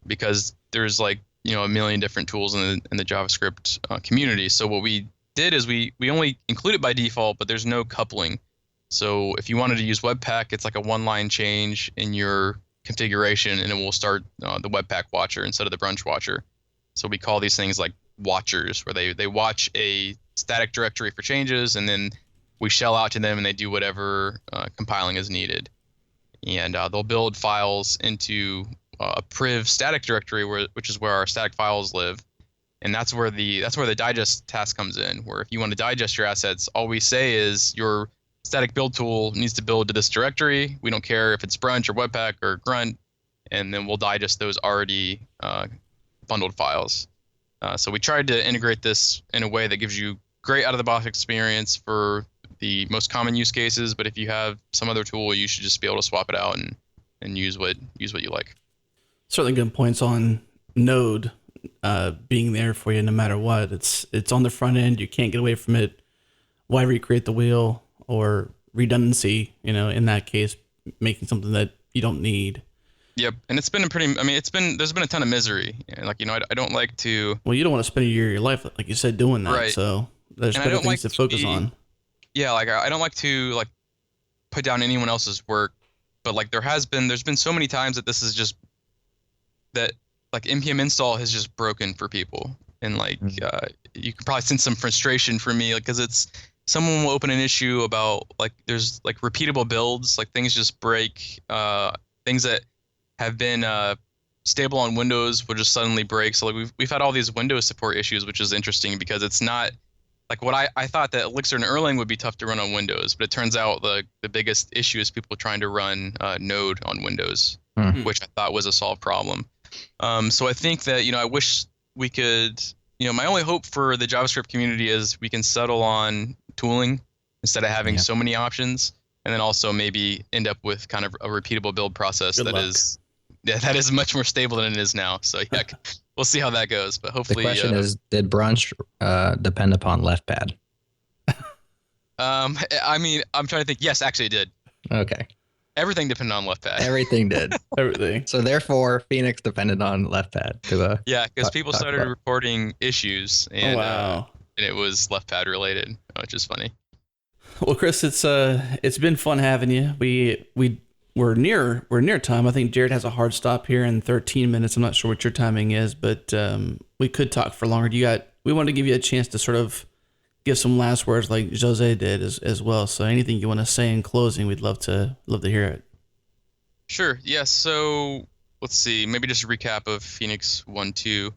because there's like, a million different tools in the JavaScript community. So what we did is we only include it by default, but there's no coupling. So if you wanted to use Webpack, it's like a one-line change in your configuration, and it will start the Webpack watcher instead of the brunch watcher. So we call these things like watchers, where they watch a static directory for changes, and then we shell out to them, and they do whatever compiling is needed. And they'll build files into a priv static directory, which is where our static files live. And that's where the digest task comes in, where if you want to digest your assets, all we say is your static build tool needs to build to this directory. We don't care if it's Brunch or Webpack or Grunt, and then we'll digest those already bundled files. So we tried to integrate this in a way that gives you great out-of-the-box experience for the most common use cases, but if you have some other tool, you should just be able to swap it out and use what you like. Certainly good points on Node being there for you no matter what. It's on the front end. You can't get away from it. Why recreate the wheel? Or redundancy, in that case, making something that you don't need. Yep, and there's been a ton of misery. I don't like to. Well, you don't want to spend a year of your life, like you said, doing that. Right. So there's better things to focus on. Yeah, I don't like to put down anyone else's work, but there's been so many times that this is just that npm install has just broken for people, and you can probably sense some frustration from me, because it's. Someone will open an issue about there's repeatable builds, things just break. Things that have been stable on Windows will just suddenly break. So we've had all these Windows support issues, which is interesting because it's not what I thought that Elixir and Erlang would be tough to run on Windows, but it turns out the biggest issue is people trying to run Node on Windows, which I thought was a solved problem. So I think that I wish we could. My only hope for the JavaScript community is we can settle on tooling instead of having so many options, and then also maybe end up with kind of a repeatable build process that is much more stable than it is now. So yeah, we'll see how that goes. But hopefully, the question is, did Brunch depend upon LeftPad? I'm trying to think. Yes, actually, it did. Okay. Everything depended on LeftPad. Everything did. Everything. So therefore, Phoenix depended on LeftPad because people started reporting issues, and and it was LeftPad related, which is funny. Well, Chris, it's been fun having you. We're near time. I think Jared has a hard stop here in 13 minutes. I'm not sure what your timing is, but we could talk for longer. We wanted to give you a chance to sort of give some last words like José did as well. So anything you want to say in closing, we'd love to hear it. Sure. Yeah. So let's see. Maybe just a recap of Phoenix 1.2.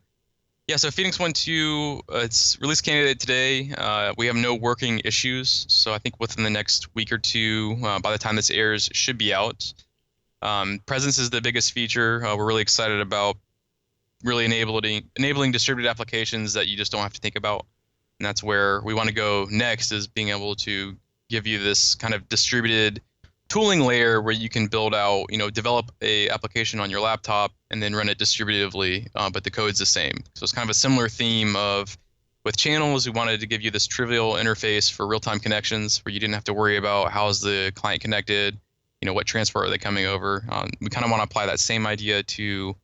Yeah. So Phoenix 1.2, it's release candidate today. We have no working issues. So I think within the next week or two, by the time this airs, it should be out. Presence is the biggest feature. We're really excited about really enabling distributed applications that you just don't have to think about. And that's where we want to go next, is being able to give you this kind of distributed tooling layer where you can build out, develop a application on your laptop and then run it distributively, but the code's the same. So it's kind of a similar theme of, with channels, we wanted to give you this trivial interface for real-time connections where you didn't have to worry about how's the client connected, what transport are they coming over. We kind of want to apply that same idea to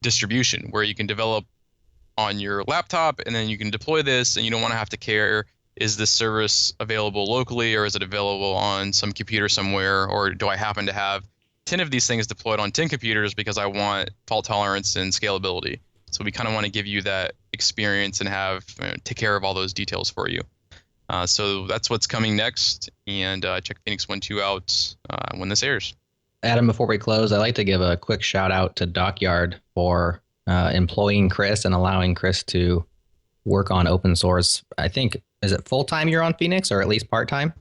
distribution, where you can develop on your laptop and then you can deploy this, and you don't want to have to care, is this service available locally or is it available on some computer somewhere, or do I happen to have 10 of these things deployed on 10 computers because I want fault tolerance and scalability. So we kind of want to give you that experience and have take care of all those details for you. So that's what's coming next, and check Phoenix 1.2 out when this airs. Adam, before we close, I'd like to give a quick shout out to Dockyard for employing Chris and allowing Chris to work on open source. I think, is it full-time you're on Phoenix, or at least part-time?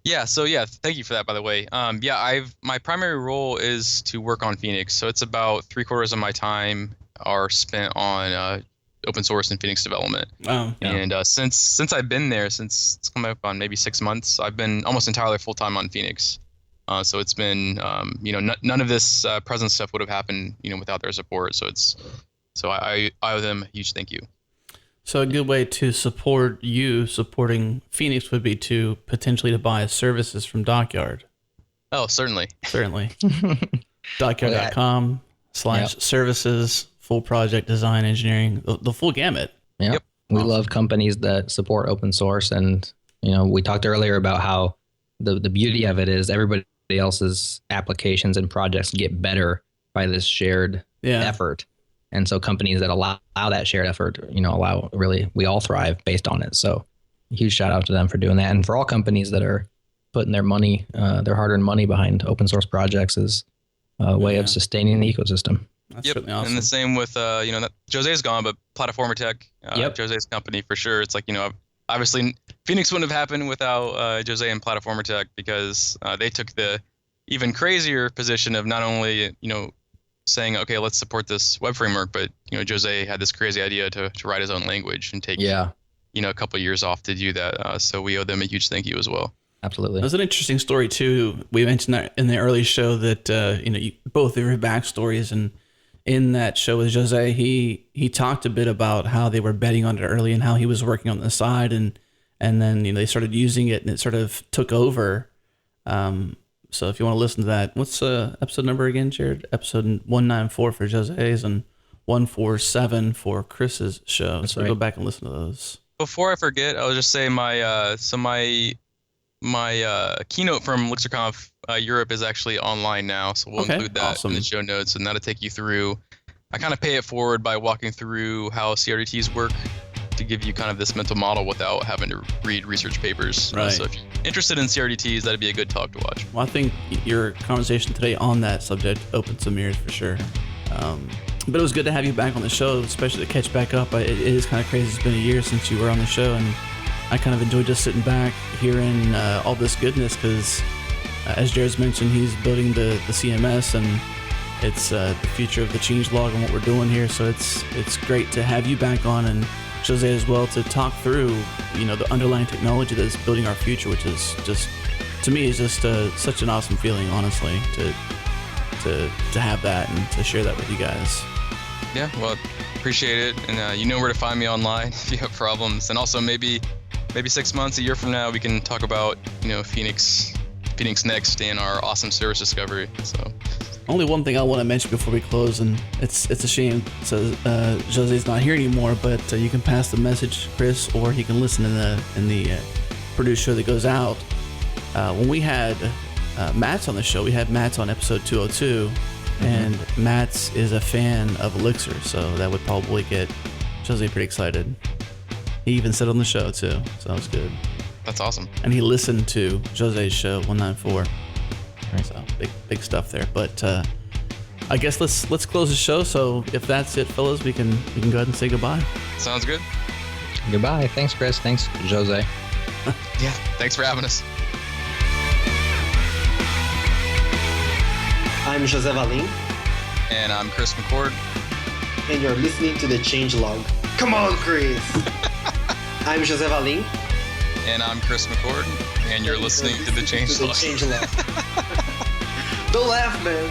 Yeah, so thank you for that, by the way. My primary role is to work on Phoenix, so it's about 3/4 of my time are spent on open source and Phoenix development. Oh, yeah. And since I've been there, since it's come up on maybe 6 months, I've been almost entirely full-time on Phoenix. So it's been, none of this present stuff would have happened, without their support. So I owe them a huge thank you. So a good way to support you supporting Phoenix would be to potentially buy services from Dockyard. Oh, certainly. Dockyard.com/services, full project design, engineering, the full gamut. Yep. We love companies that support open source. And, we talked earlier about how the beauty of it is everybody else's applications and projects get better by this shared effort. And so companies that allow that shared effort, we all thrive based on it. So huge shout out to them for doing that. And for all companies that are putting their money, their hard-earned money behind open source projects is a way of sustaining the ecosystem. That's certainly awesome. And the same with, Jose's gone, but Plataforma Tech, Jose's company for sure. It's like, obviously Phoenix wouldn't have happened without Jose and Plataforma Tech because they took the even crazier position of not only, saying, okay, let's support this web framework, but, Jose had this crazy idea to write his own language and take, a couple of years off to do that. So we owe them a huge thank you as well. Absolutely. There's an interesting story too. We mentioned that in the early show that, both of your backstories, and in that show with Jose, he talked a bit about how they were betting on it early and how he was working on the side, and then they started using it and it sort of took over. So if you want to listen to that, what's episode number again, Jared? Episode 194 for Jose's and 147 for Chris's show. That's so right. Go back and listen to those. Before I forget, I'll just say my keynote from ElixirConf Europe is actually online now, so we'll include that in the show notes, and that'll take you through. I kind of pay it forward by walking through how CRDTs work to give you kind of this mental model without having to read research papers. Right. So if you're interested in CRDTs, that'd be a good talk to watch. Well, I think your conversation today on that subject opened some ears for sure. But it was good to have you back on the show, especially to catch back up. It is kind of crazy. It's been a year since you were on the show, and I kind of enjoyed just sitting back, hearing all this goodness, because as Jared's mentioned, he's building the CMS, and it's the future of the changelog and what we're doing here. So it's great to have you back on, and Jose as well, to talk through the underlying technology that's building our future, which is just, to me, is just such an awesome feeling, honestly, to have that and to share that with you guys. Yeah, well, appreciate it, and you know where to find me online if you have problems, and also maybe 6 months, a year from now, we can talk about Phoenix Next and our awesome service discovery. So only one thing I want to mention before we close, and it's a shame, so Jose's not here anymore, but you can pass the message, Chris, or he can listen in the produced show that goes out. When we had Matt's on the show, we had Matt's on episode 202, and Matt's is a fan of Elixir, so that would probably get Jose pretty excited. He even said on the show too, so that was good. That's awesome. And he listened to Jose's show 194. Right. So big stuff there. But I guess let's close the show. So if that's it, fellas, we can go ahead and say goodbye. Sounds good. Goodbye. Thanks, Chris. Thanks, Jose. Yeah. Thanks for having us. I'm José Valim, And I'm Chris McCord. and you're listening to the Changelog. Come on, Chris! I'm José Valim. And I'm Chris McCord. And you're listening to the Changelog. Don't laugh, man.